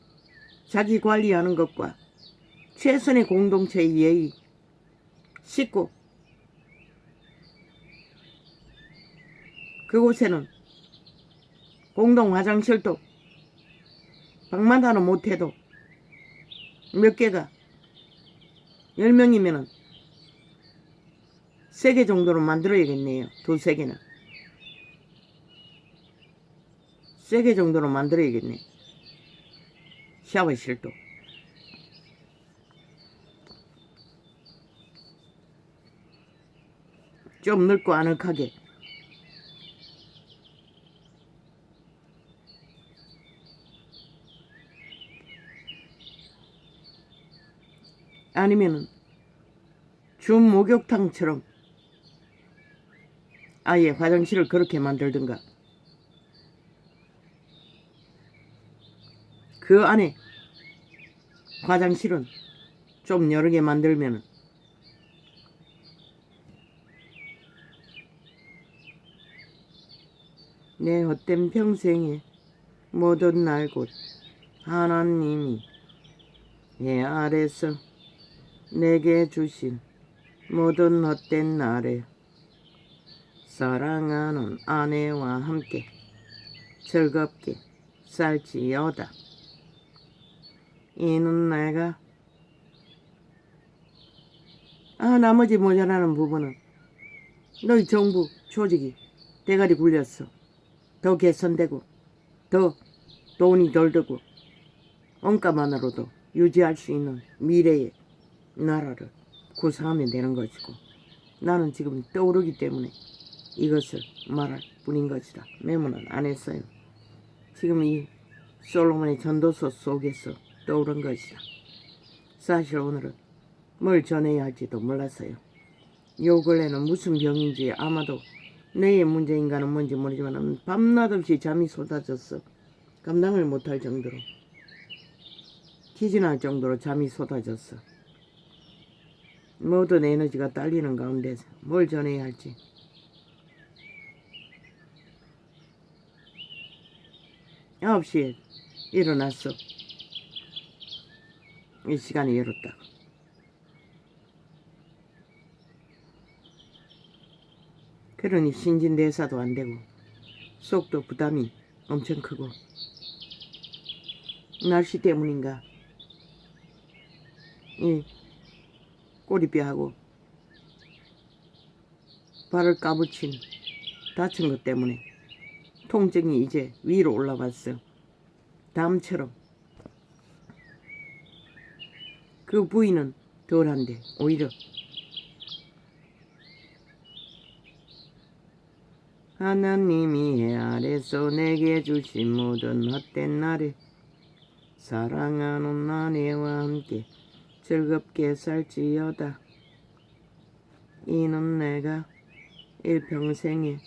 자기 관리하는 것과 최선의 공동체의 예의, 씻고 그곳에는 공동 화장실도 방만 하나 못해도 몇 개가 10명이면은 3개 정도로 만들어야겠네요. 2-3개는 3개 정도로 만들어야겠네. 샤워실도. 좀 넓고 아늑하게. 아니면은 준 목욕탕처럼 아예 화장실을 그렇게 만들든가. 그 안에 화장실은 좀 여러 개 만들면은 내 헛된 평생에 모든 날 곧 하나님이 내 아래서 내게 주신 모든 헛된 날에 사랑하는 아내와 함께 즐겁게 살지어다. 이는 내가 나머지 모자라는 부분은 너희 정부 조직이 대가리 굴렸어. 더 개선되고 더 돈이 덜 들고 원가만으로도 유지할 수 있는 미래의 나라를 구상하면 되는 것이고, 나는 지금 떠오르기 때문에 이것을 말할 뿐인 것이다. 메모는 안 했어요. 지금 이 솔로몬의 전도서 속에서 떠오른 것이다. 사실 오늘은 뭘 전해야 할지도 몰랐어요. 요 근래는 무슨 병인지 아마도 내의 문제인가는 뭔지 모르지만 밤낮 없이 잠이 쏟아졌어. 감당을 못할 정도로, 기진할 정도로 잠이 쏟아졌어. 모든 에너지가 딸리는 가운데서 뭘 전해야 할지. 9시에 일어났어. 이 시간이 열었다. 그러니 신진대사도 안 되고 속도 부담이 엄청 크고, 날씨 때문인가 이 꼬리뼈하고 발을 까부친 다친 것 때문에 통증이 이제 위로 올라왔어. 담처럼. 그 부위는 덜한데 오히려 하나님이 해 아래서 내게 주신 모든 헛된 날에 사랑하는 아내와 함께 즐겁게 살지어다. 이는 내가 일평생에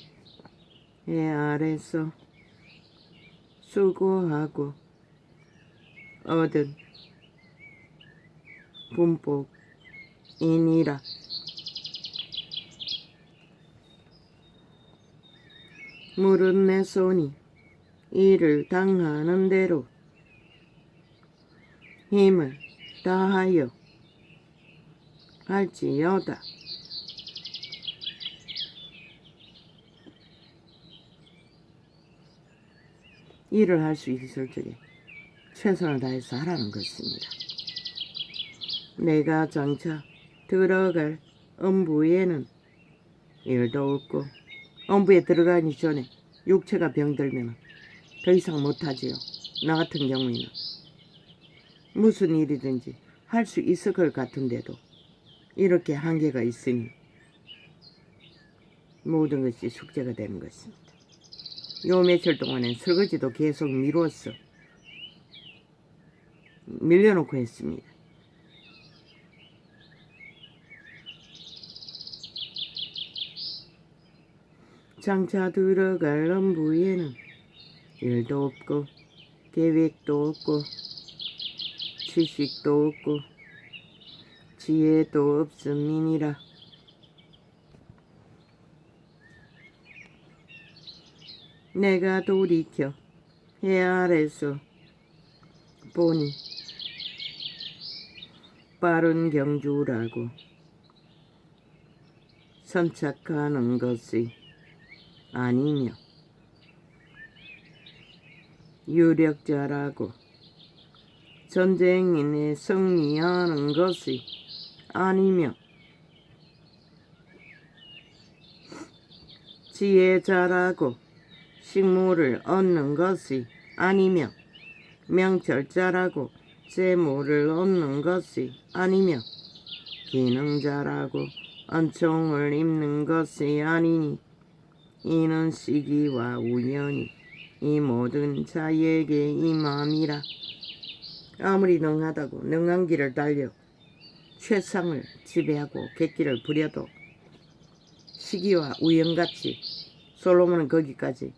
해 아래서 수고하고 얻은 분복이니라. 물은 내 손이 일을 당하는 대로 힘을 다하여 할지어다. 일을 할 수 있을 적에 최선을 다해서 하라는 것입니다. 내가 장차 들어갈 음부에는 일도 없고, 음부에 들어가기 전에 육체가 병들면 더 이상 못하지요. 나 같은 경우에는 무슨 일이든지 할 수 있을 것 같은데도 이렇게 한계가 있으니 모든 것이 숙제가 되는 것입니다. 요 며칠 동안엔 설거지도 계속 미뤘어. 밀려놓고 했습니다. 장차 들어갈 음부에는 일도 없고 계획도 없고 지식도 없고 지혜도 없음이니라. 내가 돌이켜 해 아래서 보니 빠른 경주라고 선착하는 것이 아니며, 유력자라고 전쟁인에 승리하는 것이 아니며, 지혜자라고 식물을 얻는 것이 아니며, 명철자라고 재물을 얻는 것이 아니며, 기능자라고 은총을 입는 것이 아니니, 이는 시기와 우연이 이 모든 자에게 임함이라. 아무리 능하다고 능한 길을 달려 최상을 지배하고 객기를 부려도 시기와 우연같이 솔로몬은 거기까지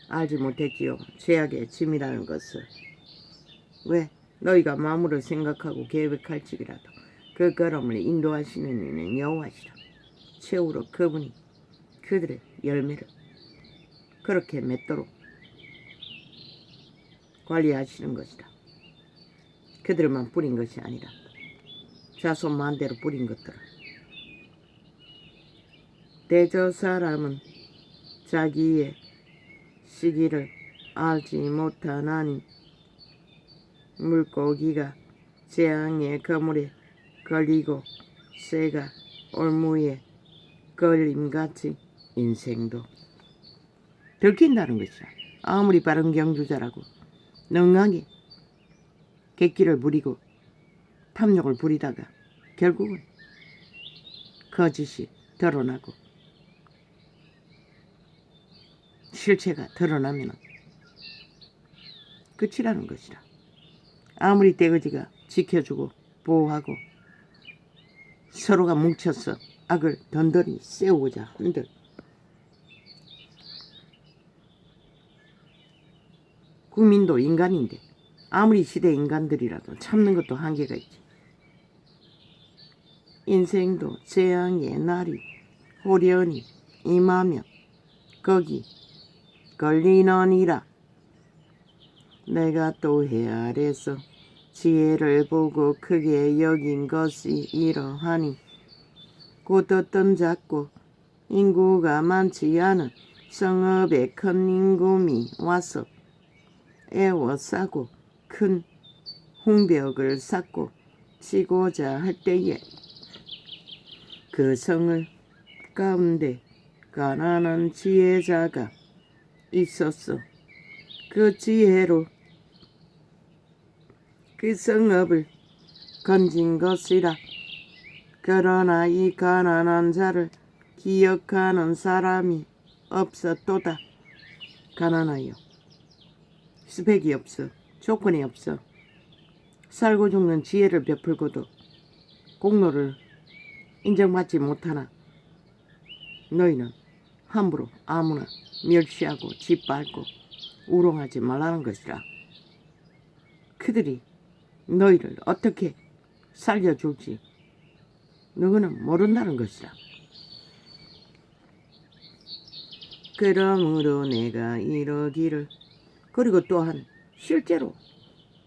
알지 못했지요. 죄악의 짐이라는 것을. 왜? 너희가 마음으로 생각하고 계획할지라도 그 걸음을 인도하시는 이는 여호와시라. 최후로 그분이 그들의 열매를 그렇게 맺도록 관리하시는 것이다. 그들만 뿌린 것이 아니라 자손 만대로 뿌린 것들을. 대저 사람은 자기의 시기를 알지 못하나니, 물고기가 재앙의 그물에 걸리고 새가 올무에 걸림같이 인생도 들킨다는 것이야. 아무리 빠른 경주자라고 능하게 객기를 부리고 탐욕을 부리다가 결국은 거짓이 드러나고 실체가 드러나면 끝이라는 것이라. 아무리 떼거지가 지켜주고 보호하고 서로가 뭉쳐서 악을 던던히 세우고자 한들 국민도 인간인데 아무리 시대 인간들이라도 참는 것도 한계가 있지. 인생도 재앙의 날이 호련히 임하면 거기 걸리느니라. 내가 또 해 아래서 지혜를 보고 크게 여긴 것이 이러하니 곧 어떤 작고 인구가 많지 않은 성읍에 큰 임금이 와서 애워싸고 큰 홍벽을 쌓고 치고자 할 때에 그 성을 가운데 가난한 지혜자가 있었어. 그 지혜로 그 성읍을 건진 것이라. 그러나 이 가난한 자를 기억하는 사람이 없었도다. 가난하여 스펙이 없어. 조건이 없어. 살고 죽는 지혜를 베풀고도 공로를 인정받지 못하나 너희는 함부로 아무나 멸시하고 짓밟고 우롱하지 말라는 것이라. 그들이 너희를 어떻게 살려줄지 너희는 모른다는 것이라. 그러므로 내가 이러기를. 그리고 또한 실제로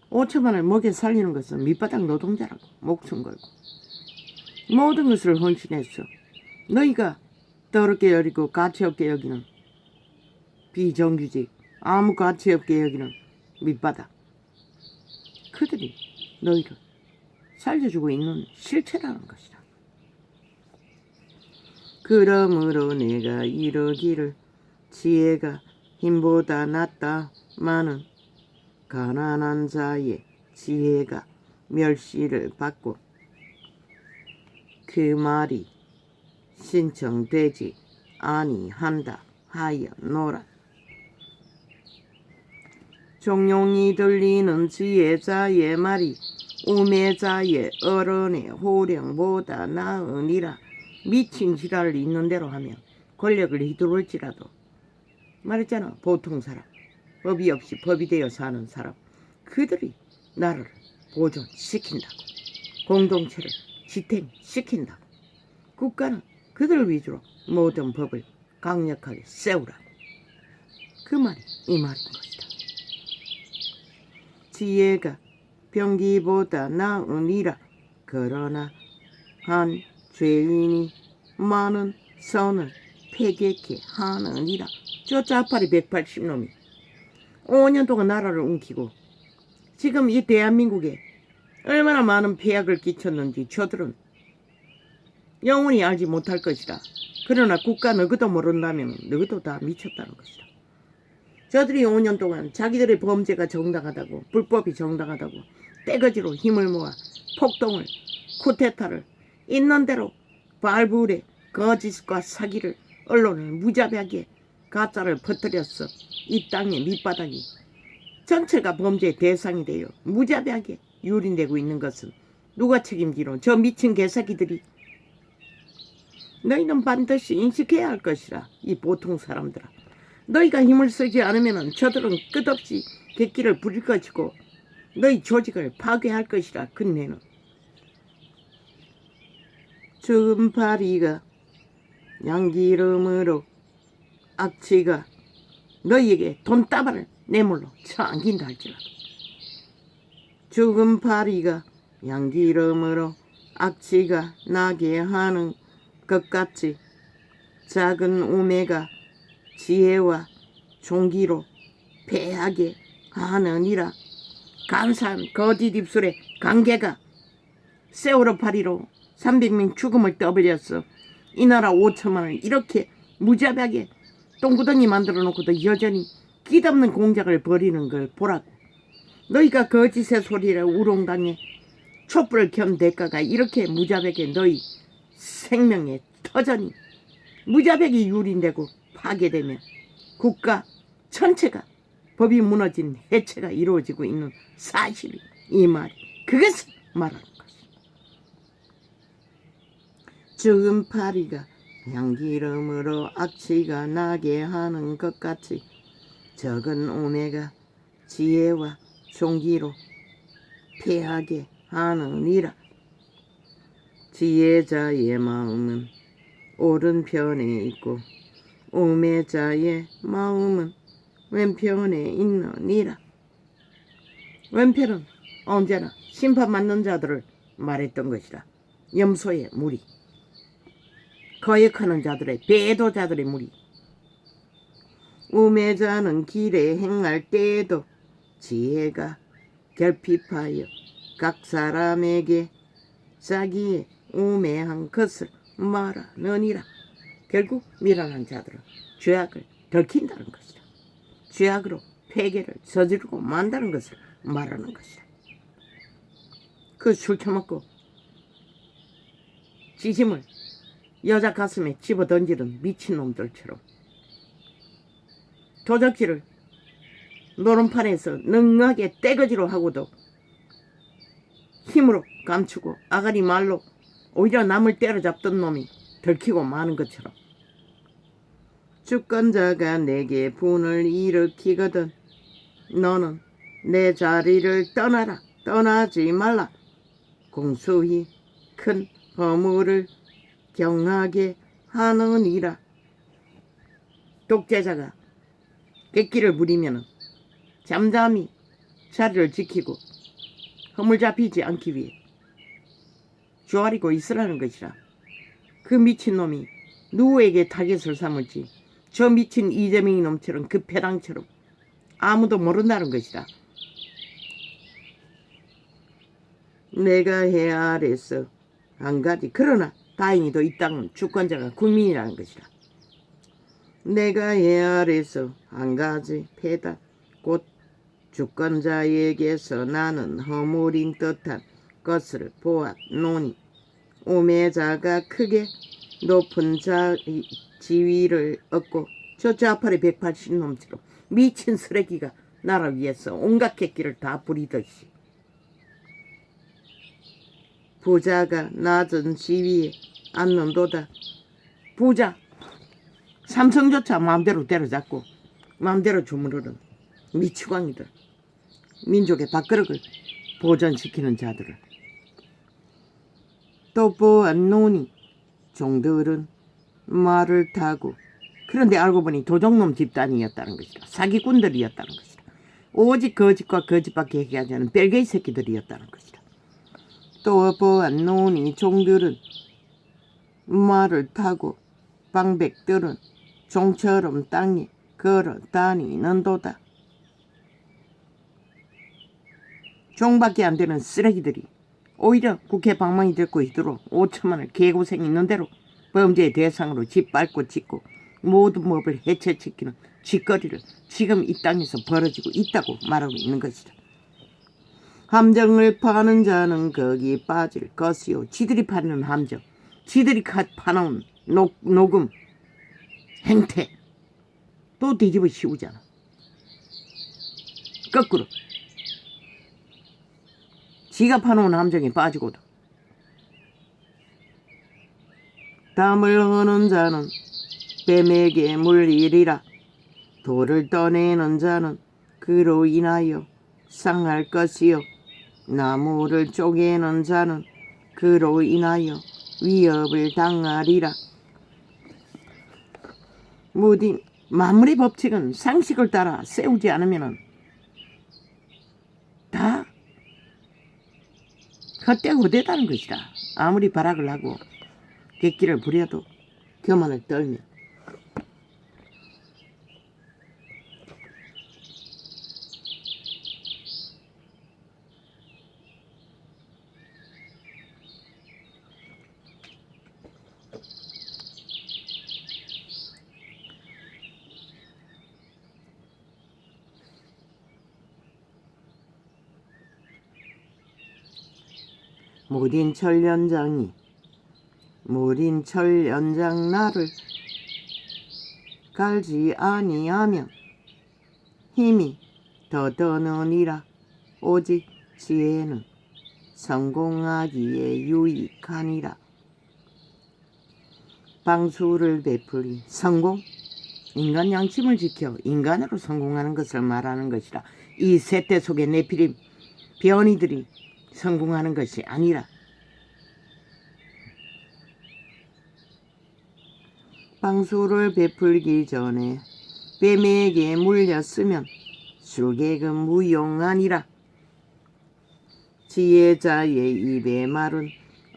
5천만을 먹여 살리는 것은 밑바닥 노동자라고 목숨 걸고 모든 것을 헌신했어. 너희가 더럽게 여기고 가치없게 여기는 비정규직, 아무 가치없게 여기는 밑바닥, 그들이 너희를 살려주고 있는 실체라는 것이다. 그러므로 내가 이러기를 지혜가 힘보다 낫다마는 가난한 자의 지혜가 멸시를 받고 그 말이 신청되지 아니한다 하였노라. 종용이 들리는 지혜자의 말이 우매자의 어른의 호령보다 나으니라. 미친 지랄을 있는 대로 하면 권력을 휘두를지라도 말했잖아. 보통 사람, 법이 없이 법이 되어 사는 사람, 그들이 나라를 보존시킨다고. 공동체를 지탱시킨다고. 국가는 그들 위주로 모든 법을 강력하게 세우라고. 그 말이 이 말인 것이다. 지혜가 병기보다 나으니라. 그러나 한 죄인이 많은 선을 패게게 하느니라. 저 짜파리 180놈이 5년 동안 나라를 움키고 지금 이 대한민국에 얼마나 많은 폐악을 끼쳤는지 저들은 영원히 알지 못할 것이다. 그러나 국가 너희도 모른다면 너희도 다 미쳤다는 것이다. 저들이 5년 동안 자기들의 범죄가 정당하다고, 불법이 정당하다고 떼거지로 힘을 모아 폭동을, 쿠데타를 있는 대로 발부에 거짓과 사기를, 언론을 무자비하게 가짜를 퍼뜨렸어. 이 땅의 밑바닥이 전체가 범죄의 대상이 되어 무자비하게 유린되고 있는 것은 누가 책임지노? 저 미친 개새끼들이. 너희는 반드시 인식해야 할 것이라. 이 보통 사람들아, 너희가 힘을 쓰지 않으면 저들은 끝없이 객기를 부릴 것이고 너희 조직을 파괴할 것이라. 근내는 죽은 파리가 양기름으로 악취가 너희에게 돈다발을 뇌물로 쳐안긴다 할지라도, 죽은 파리가 양기름으로 악취가 나게 하는 것 같이 작은 우매가 지혜와 종기로 패하게 하느니라. 감사한 거짓 입술의 관계가 세월호 파리로 300명 죽음을 떠벌렸어. 이 나라 5천만을 이렇게 무자비하게 똥구덩이 만들어 놓고도 여전히 끼없는 공작을 벌이는 걸 보라고. 너희가 거짓의 소리를 우롱당해 촛불을 켠 대가가 이렇게 무자비하게 너희 생명의 터전이 무자비하게 유린되고 파괴되면 국가 전체가 법이 무너진 해체가 이루어지고 있는 사실이 이 말이 그것을 말하는 것이. 죽은 파리가 양기름으로 악취가 나게 하는 것 같이 적은 우매가 지혜와 종기로 패하게 하느니라. 지혜자의 마음은 오른편에 있고 우매자의 마음은 왼편에 있느니라. 왼편은 언제나 심판받는 자들을 말했던 것이라. 염소의 무리, 거역하는 자들의 배도자들의 무리. 우매자는 길에 행할 때에도 지혜가 결핍하여 각 사람에게 자기의 우매한 것을 말하느니라. 결국 미련한 자들은 죄악을 들킨다는 것이다. 죄악으로 폐괴를 저지르고 만다는 것을 말하는 것이다. 그 술 처먹고 지심을 여자 가슴에 집어던지는 미친놈들처럼 도적질을 노름판에서 능하게 떼거지로 하고도 힘으로 감추고 아가리 말로 오히려 남을 때려잡던 놈이 들키고 마는 것처럼 주권자가 내게 분을 일으키거든 너는 내 자리를 떠나라. 떠나지 말라. 공수히 큰 허물을 경하게 하느니라. 독재자가 객기를 부리면 잠잠히 자리를 지키고 허물 잡히지 않기 위해 조아리고 있으라는 것이라. 그 미친놈이 누구에게 타겟을 삼을지 저 미친 이재명이 놈처럼 그 패당처럼 아무도 모른다는 것이다. 내가 해 아래서 한 가지, 그러나 다행히도 이 땅은 주권자가 국민이라는 것이다. 내가 해 아래서 한 가지 패다 곧 주권자에게서 나는 허물인 듯한 것을 보았노니 우매자가 크게 높은 지위를 얻고 저 좌팔의 180놈처럼 미친 쓰레기가 나라 위에서 온갖 객기를 다 부리듯이 부자가 낮은 지위에 앉는도다. 부자 삼성조차 마음대로 때려잡고 마음대로 주무르는 미치광이들, 민족의 밥그릇을 보존시키는 자들을 또 보았노니 종들은 말을 타고, 그런데 알고 보니 도적놈 집단이었다는 것이다. 사기꾼들이었다는 것이다. 오직 거짓과 거짓밖에 얘기하지 않은 뺄개이 새끼들이었다는 것이다. 또 보았노니 종들은 말을 타고 방백들은 종처럼 땅에 걸어 다니는도다. 종밖에 안 되는 쓰레기들이 오히려 국회 방망이 들고 있도록 5천만을 개고생 있는 대로 범죄의 대상으로 짓밟고 짓고 모든 법을 해체시키는 짓거리를 지금 이 땅에서 벌어지고 있다고 말하고 있는 것이다. 함정을 파는 자는 거기에 빠질 것이요. 지들이 파는 함정, 지들이 파놓은 녹음, 행태 또 뒤집어 씌우잖아. 거꾸로 지가 파놓은 함정에 빠지고도 담을 허는 자는 뱀에게 물리리라. 돌을 떠내는 자는 그로 인하여 상할 것이요. 나무를 쪼개는 자는 그로 인하여 위협을 당하리라. 모든 만물의 법칙은 상식을 따라 세우지 않으면 다 헛되고되다는 것이다. 아무리 발악을 하고 객기를 부려도 교만을 떨며 무딘 철연장 나를 갈지 아니하면 힘이 더더느니라. 오직 지혜는 성공하기에 유익하니라. 방수를 베풀이 성공, 인간 양심을 지켜 인간으로 성공하는 것을 말하는 것이라. 이 세대 속의 네피림 변이들이 성공하는 것이 아니라 방수를 베풀기 전에 뱀에게 물렸으면 술객은 무용하니라. 지혜자의 입의 말은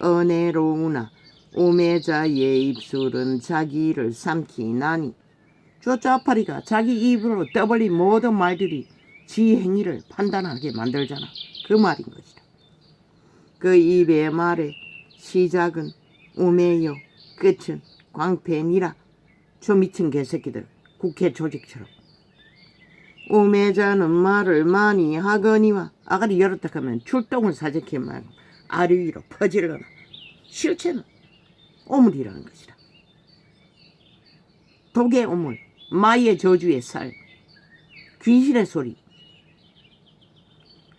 은혜로우나 오매자의 입술은 자기를 삼키나니. 저 짜파리가 자기 입으로 떠벌린 모든 말들이 지 행위를 판단하게 만들잖아. 그 말인 것이다. 그 입의 말의 시작은 우매요 끝은 광팬이라. 저 미친 개새끼들 국회 조직처럼. 우매자는 말을 많이 하거니와 아가리 열었다 하면 출동을 사직해 말고 아래 위로 퍼지르거나 실체는 오물이라는 것이다. 독의 오물, 마의 저주의 살, 귀신의 소리.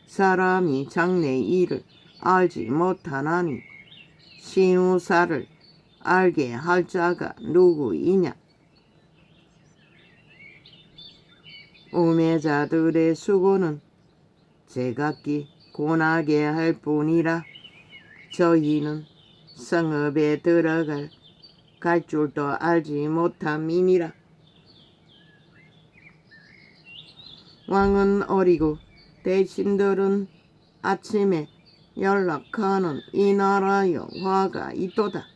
사람이 장래의 일을 알지 못하나니 신우사를 알게 할 자가 누구이냐. 우매자들의 수고는 제각기 고나게 할 뿐이라. 저희는 성읍에 들어갈 줄도 알지 못함이니라. 왕은 어리고 대신들은 아침에 연락하는 이 나라여 화가 있도다.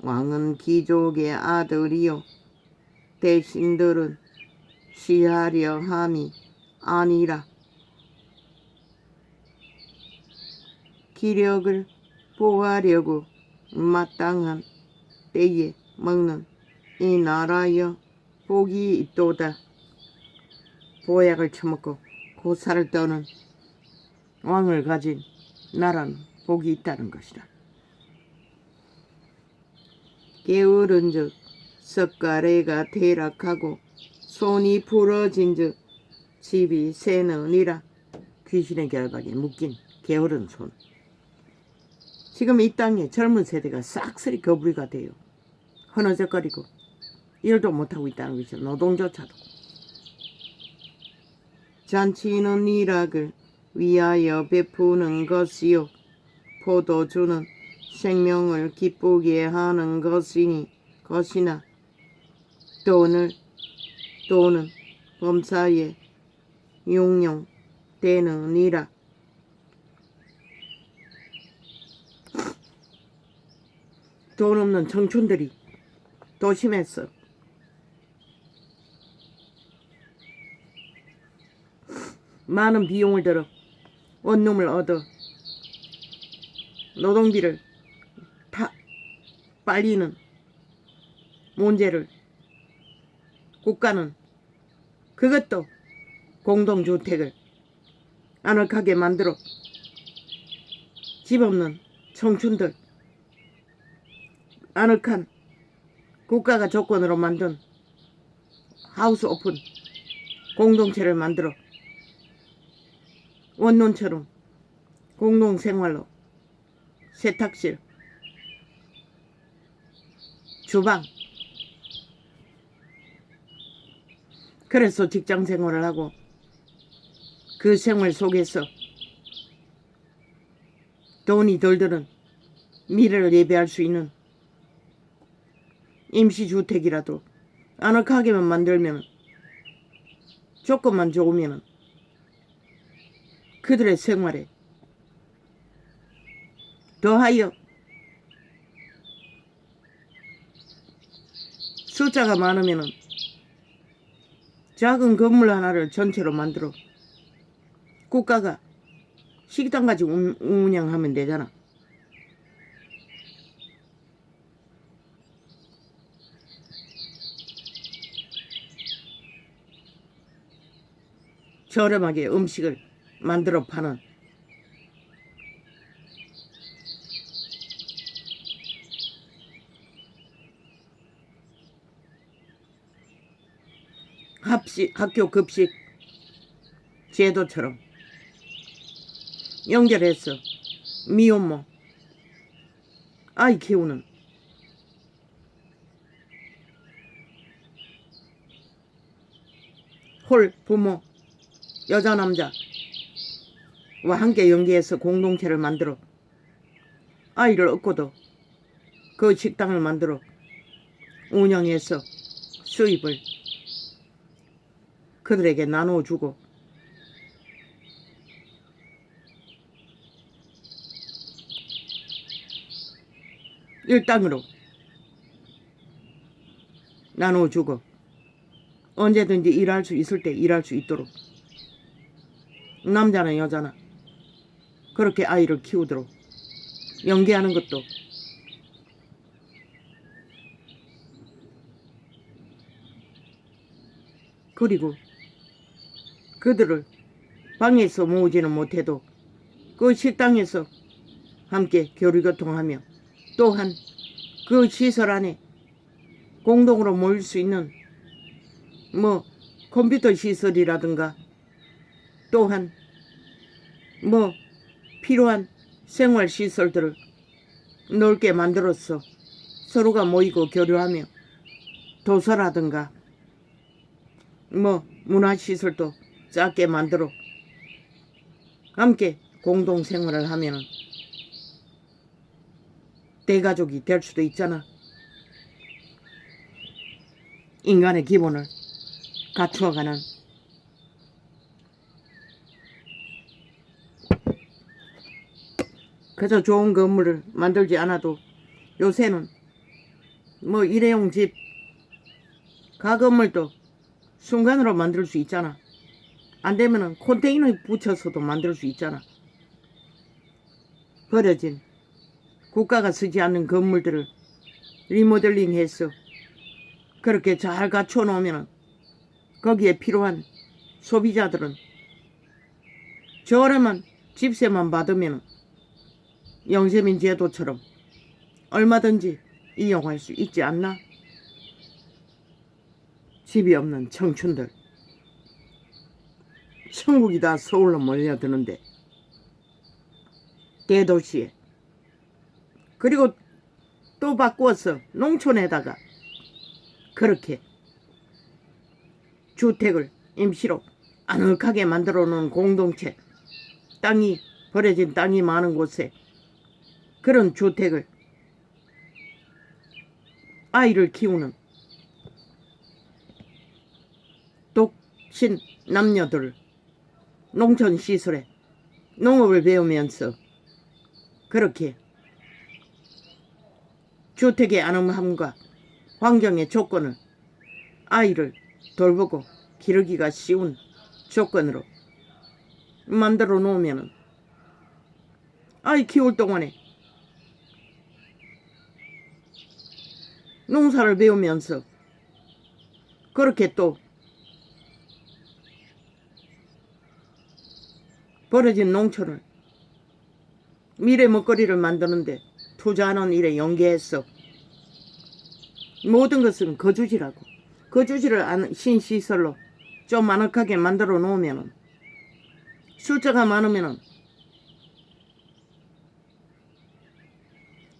왕은 귀족의 아들이요 대신들은 취하려 함이 아니라. 기력을 보하려고 마땅한 때에 먹는 이 나라여 복이 있도다. 보약을 처먹고 고사를 떠는 왕을 가진 나라는 복이 있다는 것이다. 게으른즉 석가래가 퇴락하고 손이 부러진즉 집이 새느니라. 귀신의 결박에 묶인 게으른 손. 지금 이 땅에 젊은 세대가 싹쓸이 거부리가 돼요. 허너적거리고 일도 못하고 있다는 것이죠. 노동조차도. 잔치는 일학을 위하여 베푸는 것이요 포도주는 생명을 기쁘게 하는 것이나 돈은 범사에 용용되느니라. 돈 없는 청춘들이 도심에서 많은 비용을 들어 원룸을 얻어 노동비를 다 빨리는 문제를 국가는 그것도 공동주택을 아늑하게 만들어 집 없는 청춘들 아늑한 국가가 조건으로 만든 하우스 오픈 공동체를 만들어 원룸처럼 공동생활로 세탁실, 주방, 그래서 직장 생활을 하고 그 생활 속에서 돈이 덜 드는 미래를 예배할 수 있는 임시주택이라도 아늑하게만 만들면 조건만 좋으면 그들의 생활에 더하여 숫자가 많으면 작은 건물 하나를 전체로 만들어 국가가 식당까지 운영하면 되잖아. 저렴하게 음식을 만들어 파는 학교 급식 제도처럼 연결해서 미혼모 아이 키우는 홀 부모 여자 남자와 함께 연계해서 공동체를 만들어 아이를 얻고도 그 식당을 만들어 운영해서 수입을 그들에게 나눠주고 일당으로 나눠주고 언제든지 일할 수 있을 때 일할 수 있도록 남자나 여자나 그렇게 아이를 키우도록 연계하는 것도 그리고 그들을 방에서 모으지는 못해도 그 식당에서 함께 교류교통하며 또한 그 시설 안에 공동으로 모일 수 있는 뭐 컴퓨터 시설이라든가 또한 뭐 필요한 생활 시설들을 넓게 만들어서 서로가 모이고 교류하며 도서라든가 뭐 문화시설도 작게 만들어 함께 공동생활을 하면은 대가족이 될 수도 있잖아. 인간의 기본을 갖추어가는 그저 좋은 건물을 만들지 않아도 요새는 뭐 일회용 집 가건물도 순간으로 만들 수 있잖아. 안 되면은 컨테이너에 붙여서도 만들 수 있잖아. 버려진 국가가 쓰지 않는 건물들을 리모델링해서 그렇게 잘 갖춰 놓으면 거기에 필요한 소비자들은 저렴한 집세만 받으면 영세민 제도처럼 얼마든지 이용할 수 있지 않나? 집이 없는 청춘들 천국이 다 서울로 몰려드는데 대도시에 그리고 또 바꾸어서 농촌에다가 그렇게 주택을 임시로 아늑하게 만들어 놓은 공동체 땅이 버려진 땅이 많은 곳에 그런 주택을 아이를 키우는 독신 남녀들을 농촌 시설에 농업을 배우면서 그렇게 주택의 안음함과 환경의 조건을 아이를 돌보고 기르기가 쉬운 조건으로 만들어 놓으면 아이 키울 동안에 농사를 배우면서 그렇게 또 버려진 농촌을 미래 먹거리를 만드는데 투자하는 일에 연계해서 모든 것은 거주지라고 거주지를 신시설로 좀 아늑하게 만들어 놓으면 숫자가 많으면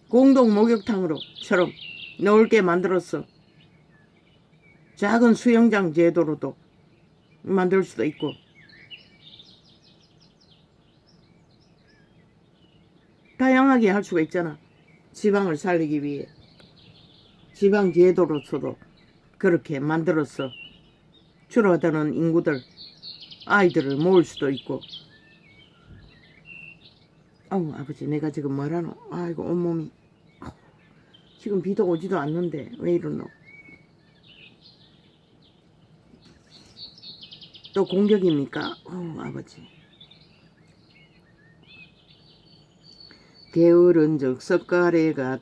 공동 목욕탕으로처럼 넓게 만들어서 작은 수영장 제도로도 만들 수도 있고 다양하게 할 수가 있잖아. 지방을 살리기 위해 지방 제도로서도 그렇게 만들어서 줄어드는 인구들 아이들을 모을 수도 있고. 아우 아버지 내가 지금 뭐라노. 아이고 온몸이 지금 비도 오지도 않는데 왜 이러노. 또 공격입니까? 아버지 게으른즉 석가래가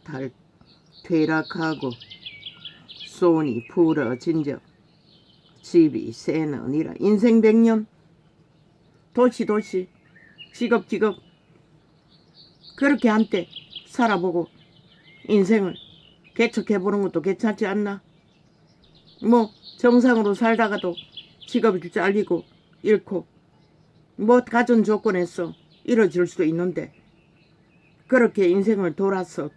퇴락하고 손이 풀어진즉 집이 새느니라. 인생 100년 도시 직업 그렇게 한때 살아보고 인생을 개척해보는 것도 괜찮지 않나? 뭐 정상으로 살다가도 직업을 잘리고 잃고 뭐 가전 조건에서 이뤄질 수도 있는데 그렇게 인생을 돌아서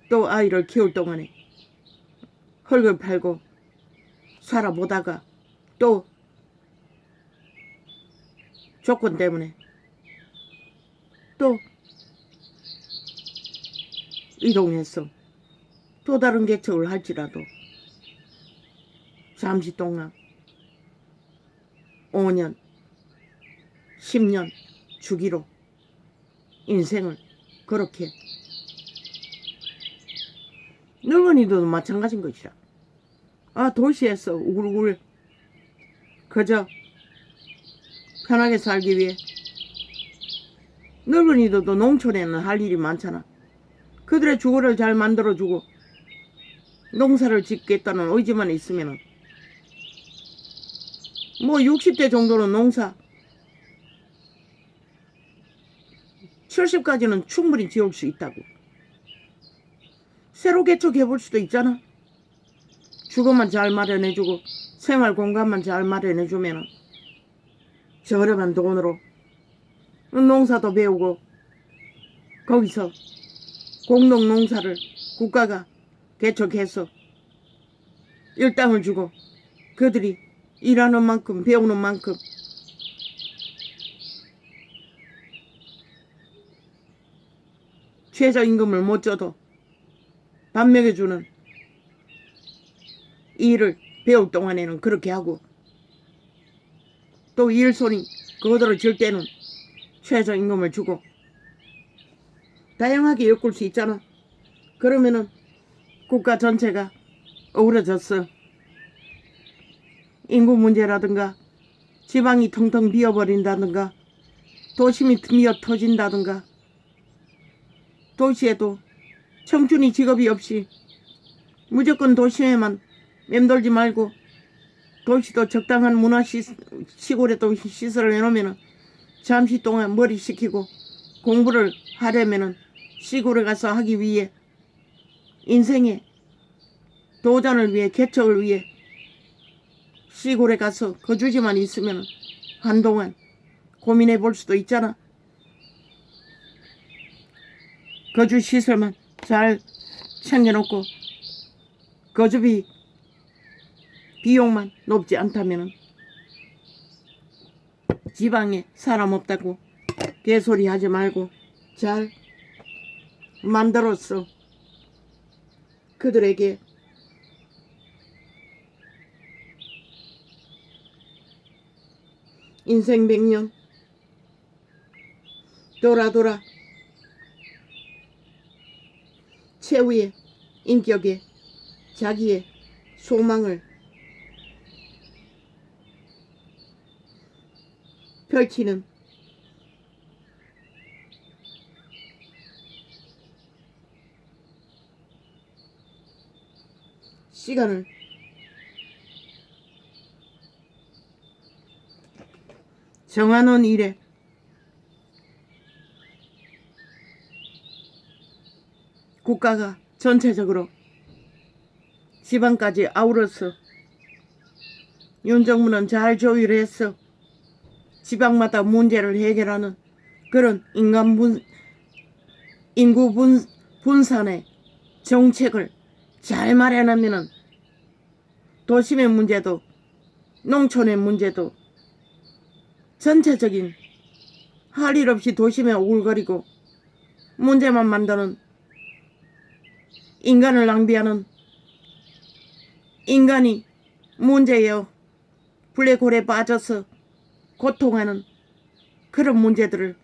또 아이를 키울 동안에 흙을 팔고 살아보다가 또 조건 때문에 또 이동해서 또 다른 개척을 할지라도 잠시 동안 5년, 10년 주기로 인생을 그렇게 늙은이도 마찬가지인 것이라. 도시에서 우글우글 그저 편하게 살기 위해 늙은이들도 농촌에는 할 일이 많잖아. 그들의 주거를 잘 만들어주고 농사를 짓겠다는 의지만 있으면은 뭐 60대 정도는 농사 70까지는 충분히 지을 수 있다고. 새로 개척해볼 수도 있잖아. 주거만 잘 마련해주고 생활 공간만 잘 마련해주면은 저렴한 돈으로 농사도 배우고 거기서 공동 농사를 국가가 개척해서 일당을 주고 그들이 일하는 만큼 배우는 만큼 최저임금을 못 줘도 밥 먹여주는 일을 배울 동안에는 그렇게 하고 또 일손이 그거대로 질 때는 최저임금을 주고 다양하게 엮을 수 있잖아. 그러면은 국가 전체가 어우러졌어. 인구 문제라든가 지방이 텅텅 비어버린다든가 도심이 미어 터진다든가 도시에도 청춘이 직업이 없이 무조건 도심에만 맴돌지 말고 도시도 적당한 시골에도 시설을 해놓으면 잠시 동안 머리 식히고 공부를 하려면 시골에 가서 하기 위해 인생의 도전을 위해 개척을 위해 시골에 가서 거주지만 있으면 한동안 고민해 볼 수도 있잖아. 거주 시설만 잘 챙겨놓고 거주비 비용만 높지 않다면 지방에 사람 없다고 개소리 하지 말고 잘 만들었어. 그들에게 인생 100년 돌아 최후의 인격에 자기의 소망을 펼치는 시간을 정해놓은 일에 국가가 전체적으로 지방까지 아우러서 윤 정부는 잘 조율해서 지방마다 문제를 해결하는 그런 인구 분산의 정책을 잘 마련하면은 도심의 문제도 농촌의 문제도 전체적인 할 일 없이 도심에 오글거리고 문제만 만드는 인간을 낭비하는 인간이 문제여 블랙홀에 빠져서 고통하는 그런 문제들을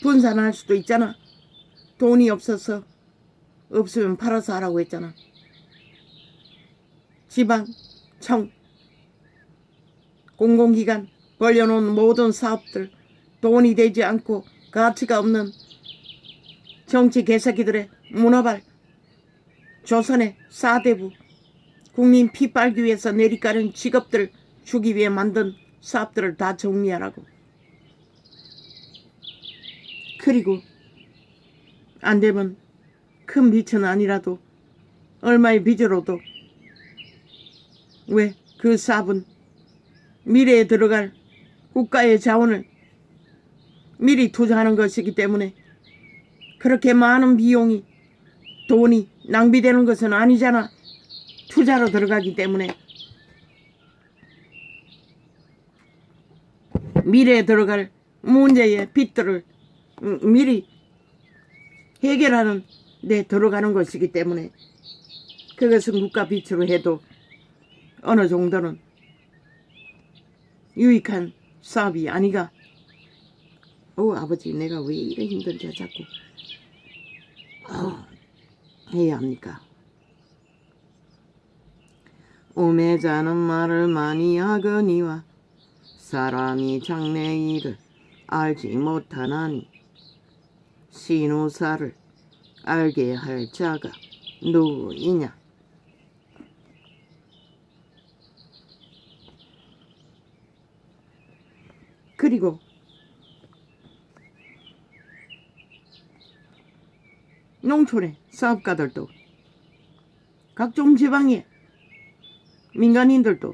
분산할 수도 있잖아. 돈이 없어서 없으면 팔아서 하라고 했잖아. 지방, 청, 공공기관 벌려놓은 모든 사업들 돈이 되지 않고 가치가 없는 정치 개새끼들의 문어발 조선의 4대부 국민 피 빨기 위해서 내리까는 직업들 주기 위해 만든 사업들을 다 정리하라고. 그리고 안되면 큰 빚은 아니라도 얼마의 빚으로도 왜 그 사업은 미래에 들어갈 국가의 자원을 미리 투자하는 것이기 때문에 그렇게 많은 비용이 돈이 낭비되는 것은 아니잖아. 투자로 들어가기 때문에 미래에 들어갈 문제의 빚들을 미리 해결하는 데 들어가는 것이기 때문에 그것은 국가 빚으로 해도 어느 정도는 유익한 사업이 아니가. 아버지 내가 왜 이래 힘든지 자꾸 해야 합니까? 오매자는 말을 많이 하거니와 사람이 장래 일을 알지 못하나니 신우사를 알게 할 자가 누구이냐. 그리고 농촌의 사업가들도 각종 지방의 민간인들도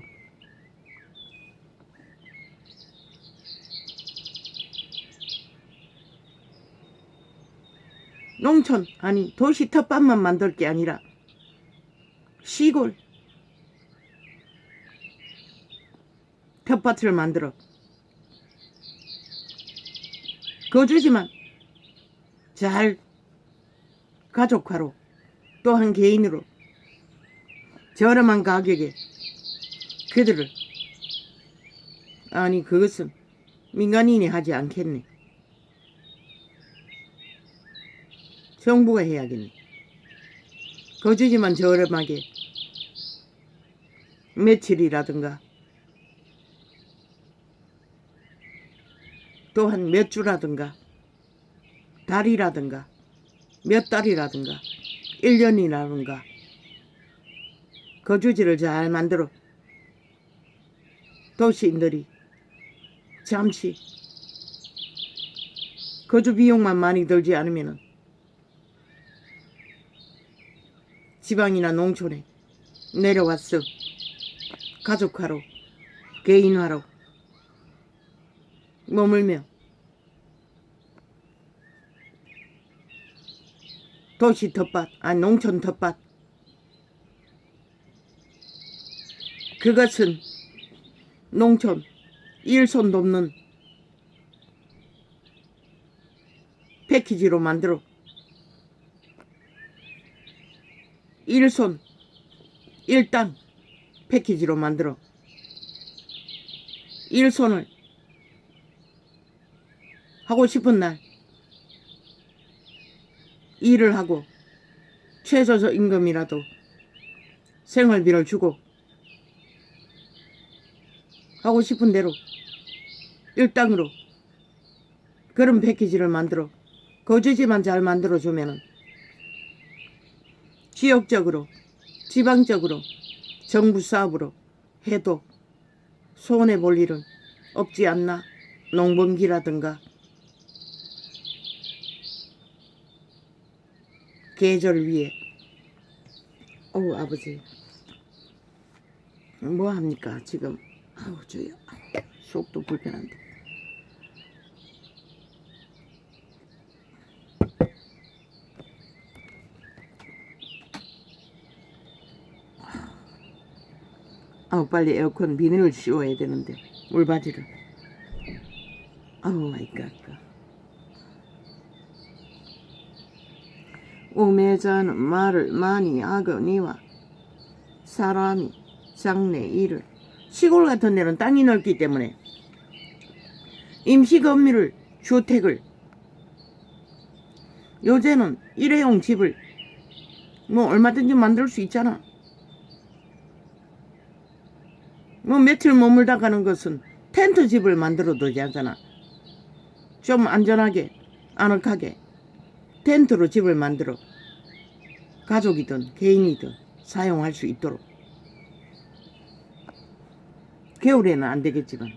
농촌 아니 도시 텃밭만 만들 게 아니라 시골 텃밭을 만들어 거주지만 잘 가족화로 또한 개인으로 저렴한 가격에 그들을 아니 그것은 민간인이 하지 않겠네. 정부가 해야겠네. 거주지만 저렴하게 며칠이라든가 또한 몇 주라든가 달이라든가 몇 달이라든가 1년이라든가 거주지를 잘 만들어 도시인들이 잠시 거주 비용만 많이 들지 않으면 지방이나 농촌에 내려와서 가족화로 개인화로 머물며 도시 텃밭 아니 농촌 텃밭 그것은 농촌 일손 돕는 패키지로 만들어 일손 일당 패키지로 만들어 일손을 하고 싶은 날 일을 하고 최저임금이라도 생활비를 주고 하고 싶은 대로 일당으로 그런 패키지를 만들어 거주지만 잘 만들어주면은 지역적으로 지방적으로 정부 사업으로 해도 손해볼 일은 없지 않나. 농번기라든가 계절을 위해. 아버지 뭐합니까 지금. 저요 속도 불편한데. 빨리 에어컨 비닐을 씌워야 되는데 물바지를. 마이 갓. 우매자는 말을 많이 하거니와 사람이 장래 일을. 시골 같은 데는 땅이 넓기 때문에 임시건물을 주택을 요새는 일회용 집을 뭐 얼마든지 만들 수 있잖아. 뭐 며칠 머물다 가는 것은 텐트 집을 만들어도 되잖아. 좀 안전하게 아늑하게 텐트로 집을 만들어 가족이든 개인이든 사용할 수 있도록. 겨울에는 안 되겠지만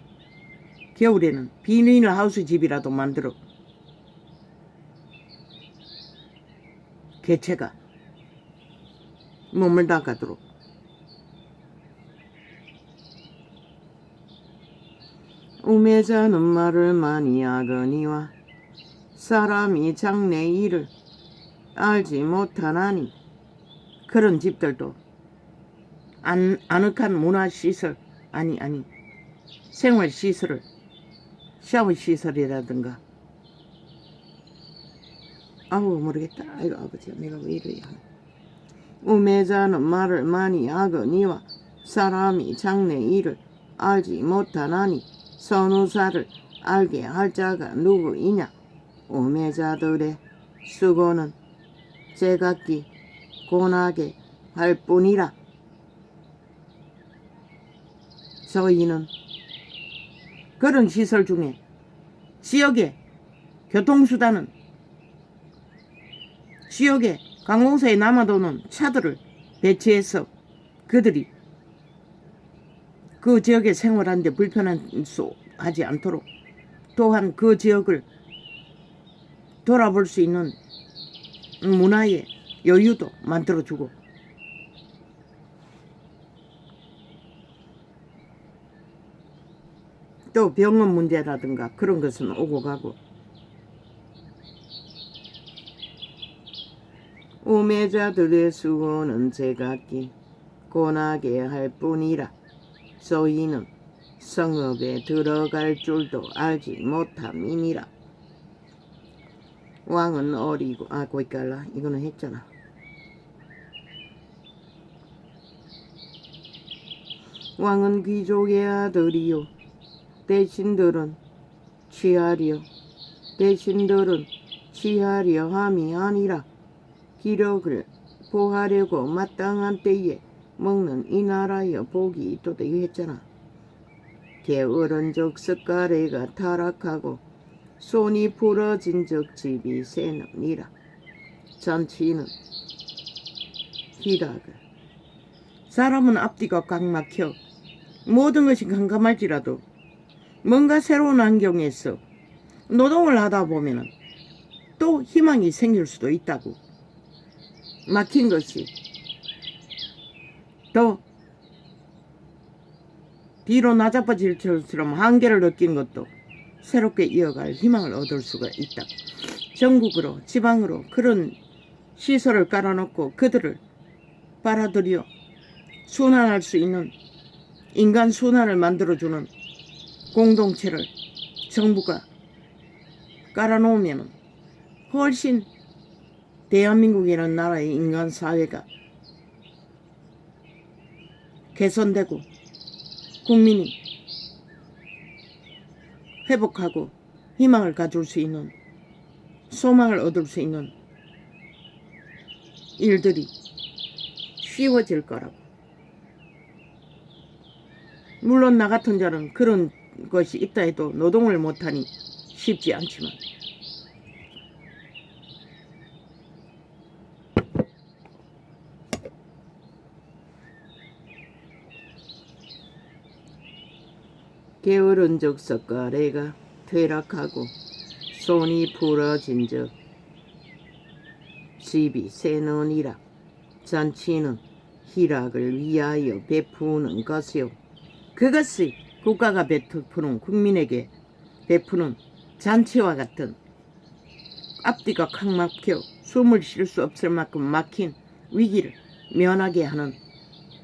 겨울에는 비닐하우스 집이라도 만들어 개체가 머물다 가도록. 우매자는 말을 많이 하거니와 사람이 장래 일을 알지 못하나니. 그런 집들도 아늑한 문화시설 생활시설을 샤워 시설이라든가. 아우 모르겠다. 아이고 아버지야 내가 왜 이래야 하나. 우매자는 말을 많이 하거니와 사람이 장래 일을 알지 못하나니 선우사를 알게 할 자가 누구이냐. 우매자들의 수고는 제각기 고나게 할 뿐이라. 저희는 그런 시설 중에 지역의 교통수단은 지역에 관공서에 남아도는 차들을 배치해서 그들이 그 지역에 생활하는데 불편하지 않도록 또한 그 지역을 돌아볼 수 있는 문화의 여유도 만들어주고 또 병원 문제라든가 그런 것은 오고 가고. 우매자들의 수고는 제각기 고나게 할 뿐이라. 저희는 성읍에 들어갈 줄도 알지 못함이니라. 왕은 어리고 거기까지 이거는 했잖아. 왕은 귀족의 아들이요 대신들은 취하려 함이 아니라 기력을 보하려고 마땅한 때에 먹는 이 나라여 복이 있도다. 이거 했잖아. 게으른적 습가래가 타락하고 손이 부러진 적 집이 새느니라. 잔치는 희락을. 사람은 앞뒤가 꽉 막혀 모든 것이 깜깜할지라도 뭔가 새로운 환경에서 노동을 하다 보면 또 희망이 생길 수도 있다고. 막힌 것이 더 뒤로 나자빠질 것처럼 한계를 느낀 것도 새롭게 이어갈 희망을 얻을 수가 있다. 전국으로 지방으로 그런 시설을 깔아놓고 그들을 빨아들여 순환할 수 있는 인간 순환을 만들어주는 공동체를 정부가 깔아놓으면 훨씬 대한민국이라는 나라의 인간 사회가 개선되고 국민이 회복하고 희망을 가질 수 있는 소망을 얻을 수 있는 일들이 쉬워질 거라고. 물론 나 같은 자는 그런 것이 있다 해도 노동을 못하니 쉽지 않지만 게으른 적 썩가래가 퇴락하고 손이 부러진 적 집이 새느니라. 잔치는 희락을 위하여 베푸는 것이요. 그것이 국가가 베푸는 국민에게 베푸는 잔치와 같은 앞뒤가 칵 막혀 숨을 쉴 수 없을 만큼 막힌 위기를 면하게 하는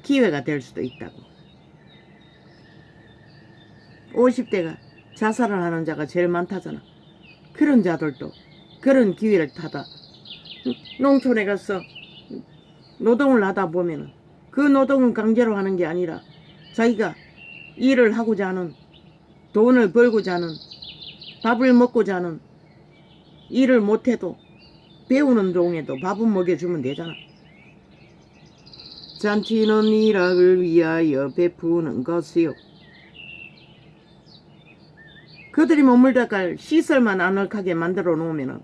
기회가 될 수도 있다고. 50대가 자살을 하는 자가 제일 많다잖아. 그런 자들도 그런 기회를 타다 농촌에 가서 노동을 하다 보면 그 노동은 강제로 하는 게 아니라 자기가 일을 하고자 하는, 돈을 벌고자 하는, 밥을 먹고자 하는, 일을 못해도 배우는 동에도 밥은 먹여주면 되잖아. 잔치는 일학을 위하여 베푸는 것이요. 그들이 머물다 갈 시설만 아늑하게 만들어 놓으면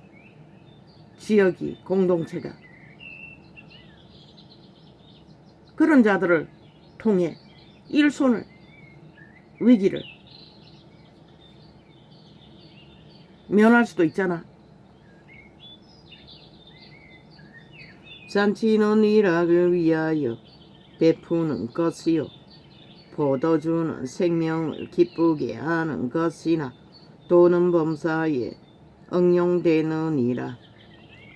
지역이, 공동체가 그런 자들을 통해 일손을, 위기를 면할 수도 있잖아. 잔치는 일학을 위하여 베푸는 것이요. 포도주는 생명을 기쁘게 하는 것이나 돈은 범사에 응용되느니라.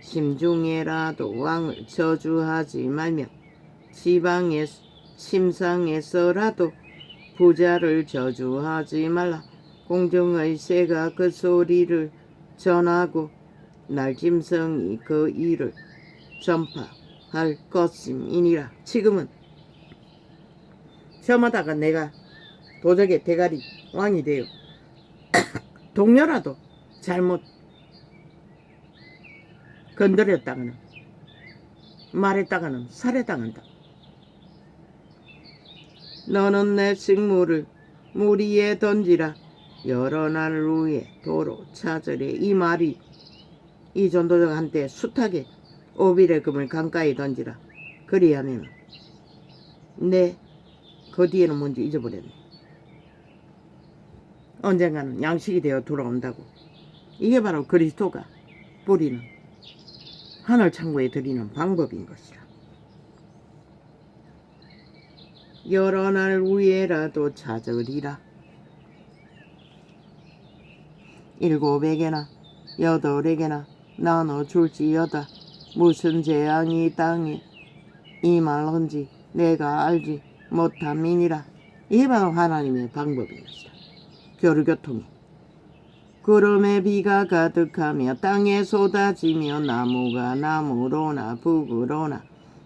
심중에라도 왕을 저주하지 말며 심상에서라도 부자를 저주하지 말라. 공중의 새가 그 소리를 전하고 날짐승이 그 일을 전파할 것임이니라. 지금은 저마다가 내가 도적의 대가리 왕이 되어 동료라도 잘못 건드렸다가는 말했다가는 살해당한다. 너는 내 식물을 물 위에 던지라. 여러 날 후에 도로 찾으래. 이 말이 이 전도적한테 숱하게 오빌의 금을 강가에 던지라. 그리하면 내 그 뒤에는 뭔지 잊어버렸네. 언젠가는 양식이 되어 돌아온다고. 이게 바로 그리스도가 뿌리는 하늘 창고에 들이는 방법인 것이라. 여러 날 후에라도 찾으리라. 7에게나 8에게나 나눠줄지어다. 무슨 재앙이 땅에 임할런지 내가 알지 못함이니라. 이게 바로 하나님의 방법인 것이다. 교류교통이 구름에 비가 가득하며 땅에 쏟아지며 나무가 나무로나 북으로나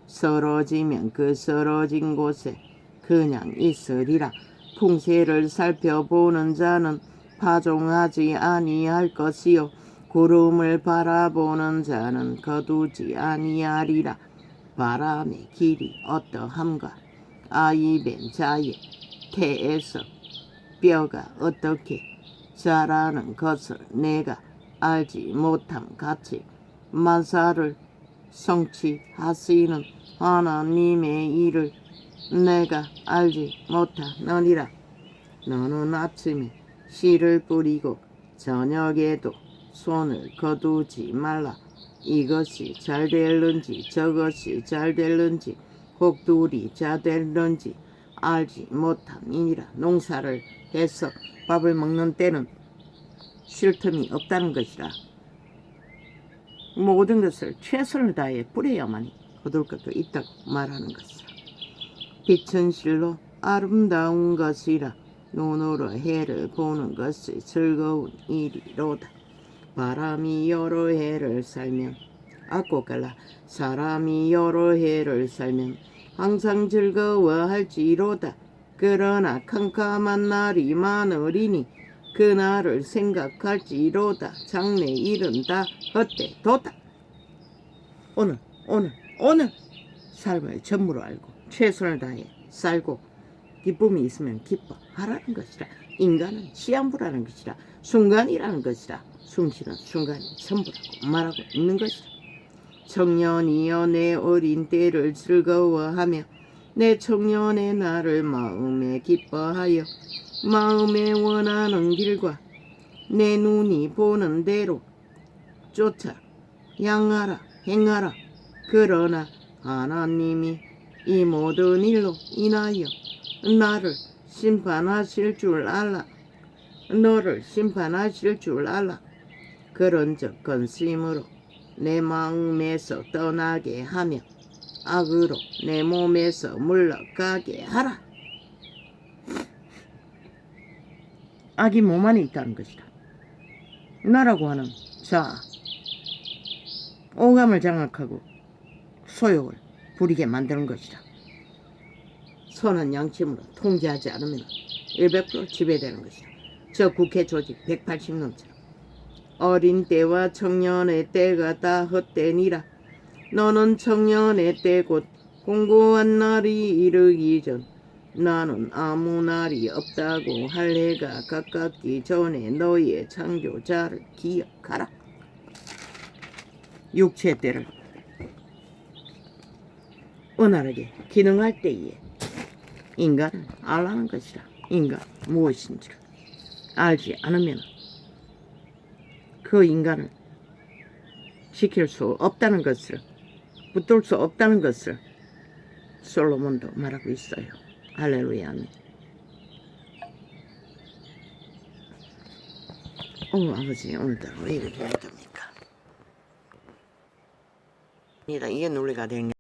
쓰러지면 그 쓰러진 곳에 그냥 있으리라. 풍세를 살펴보는 자는 파종하지 아니할 것이요 구름을 바라보는 자는 거두지 아니하리라. 바람의 길이 어떠함과 아이벤 자의 태에서 뼈가 어떻게 자라는 것을 내가 알지 못함 같이 만사를 성취하시는 하나님의 일을 내가 알지 못하느니라. 너는 아침에 씨를 뿌리고 저녁에도 손을 거두지 말라. 이것이 잘 될는지 저것이 잘 될는지 혹둘이 잘 될는지 알지 못함이니라. 농사를 해서 밥을 먹는 때는 쉴 틈이 없다는 것이라. 모든 것을 최선을 다해 뿌려야만이 거둘 것도 있다고 말하는 것이라. 빛은 실로 아름다운 것이라. 눈으로 해를 보는 것이 즐거운 일이로다. 바람이 여러 해를 살면 아꼬갈라 사람이 여러 해를 살면 항상 즐거워할지로다. 그러나 캄캄한 날이 많으리니 그날을 생각할지로다. 장래일은 다 헛되도다. 오늘 삶을 전부로 알고 최선을 다해 살고 기쁨이 있으면 기뻐하라는 것이라. 인간은 시한부라는 것이라. 순간이라는 것이라. 숨쉬는 순간이 전부라고 말하고 있는 것이라. 청년이여 내 어린 때를 즐거워하며 내 청년의 날을 마음에 기뻐하여 마음에 원하는 길과 내 눈이 보는 대로 쫓아 향하라 행하라. 그러나 하나님이 이 모든 일로 인하여 나를 심판하실 줄 알라. 너를 심판하실 줄 알라. 그런즉 근심으로 내 마음에서 떠나게 하며 악으로 내 몸에서 물러가게 하라. 악이 몸 안에 있다는 것이다. 나라고 하는 자 오감을 장악하고 소욕을 부리게 만드는 것이다. 선한 양심으로 통제하지 않으면 100% 지배되는 것이다. 저 국회 조직 180년처럼 어린 때와 청년의 때가 다 헛되니라. 너는 청년의 때 곧 공고한 날이 이르기 전 나는 아무 날이 없다고 할 해가 가깝기 전에 너희의 창조자를 기억하라. 육체의 때를 원활하게 기능할 때에 인간은 알라는 것이라. 인간 무엇인지를 알지 않으면 그 인간을 지킬 수 없다는 것을 붙들 수 없다는 것을 솔로몬도 말하고 있어요. 할렐루야. 아버지 오늘따라 왜 이렇게 힘듭니까? 이게 논리가 되는 게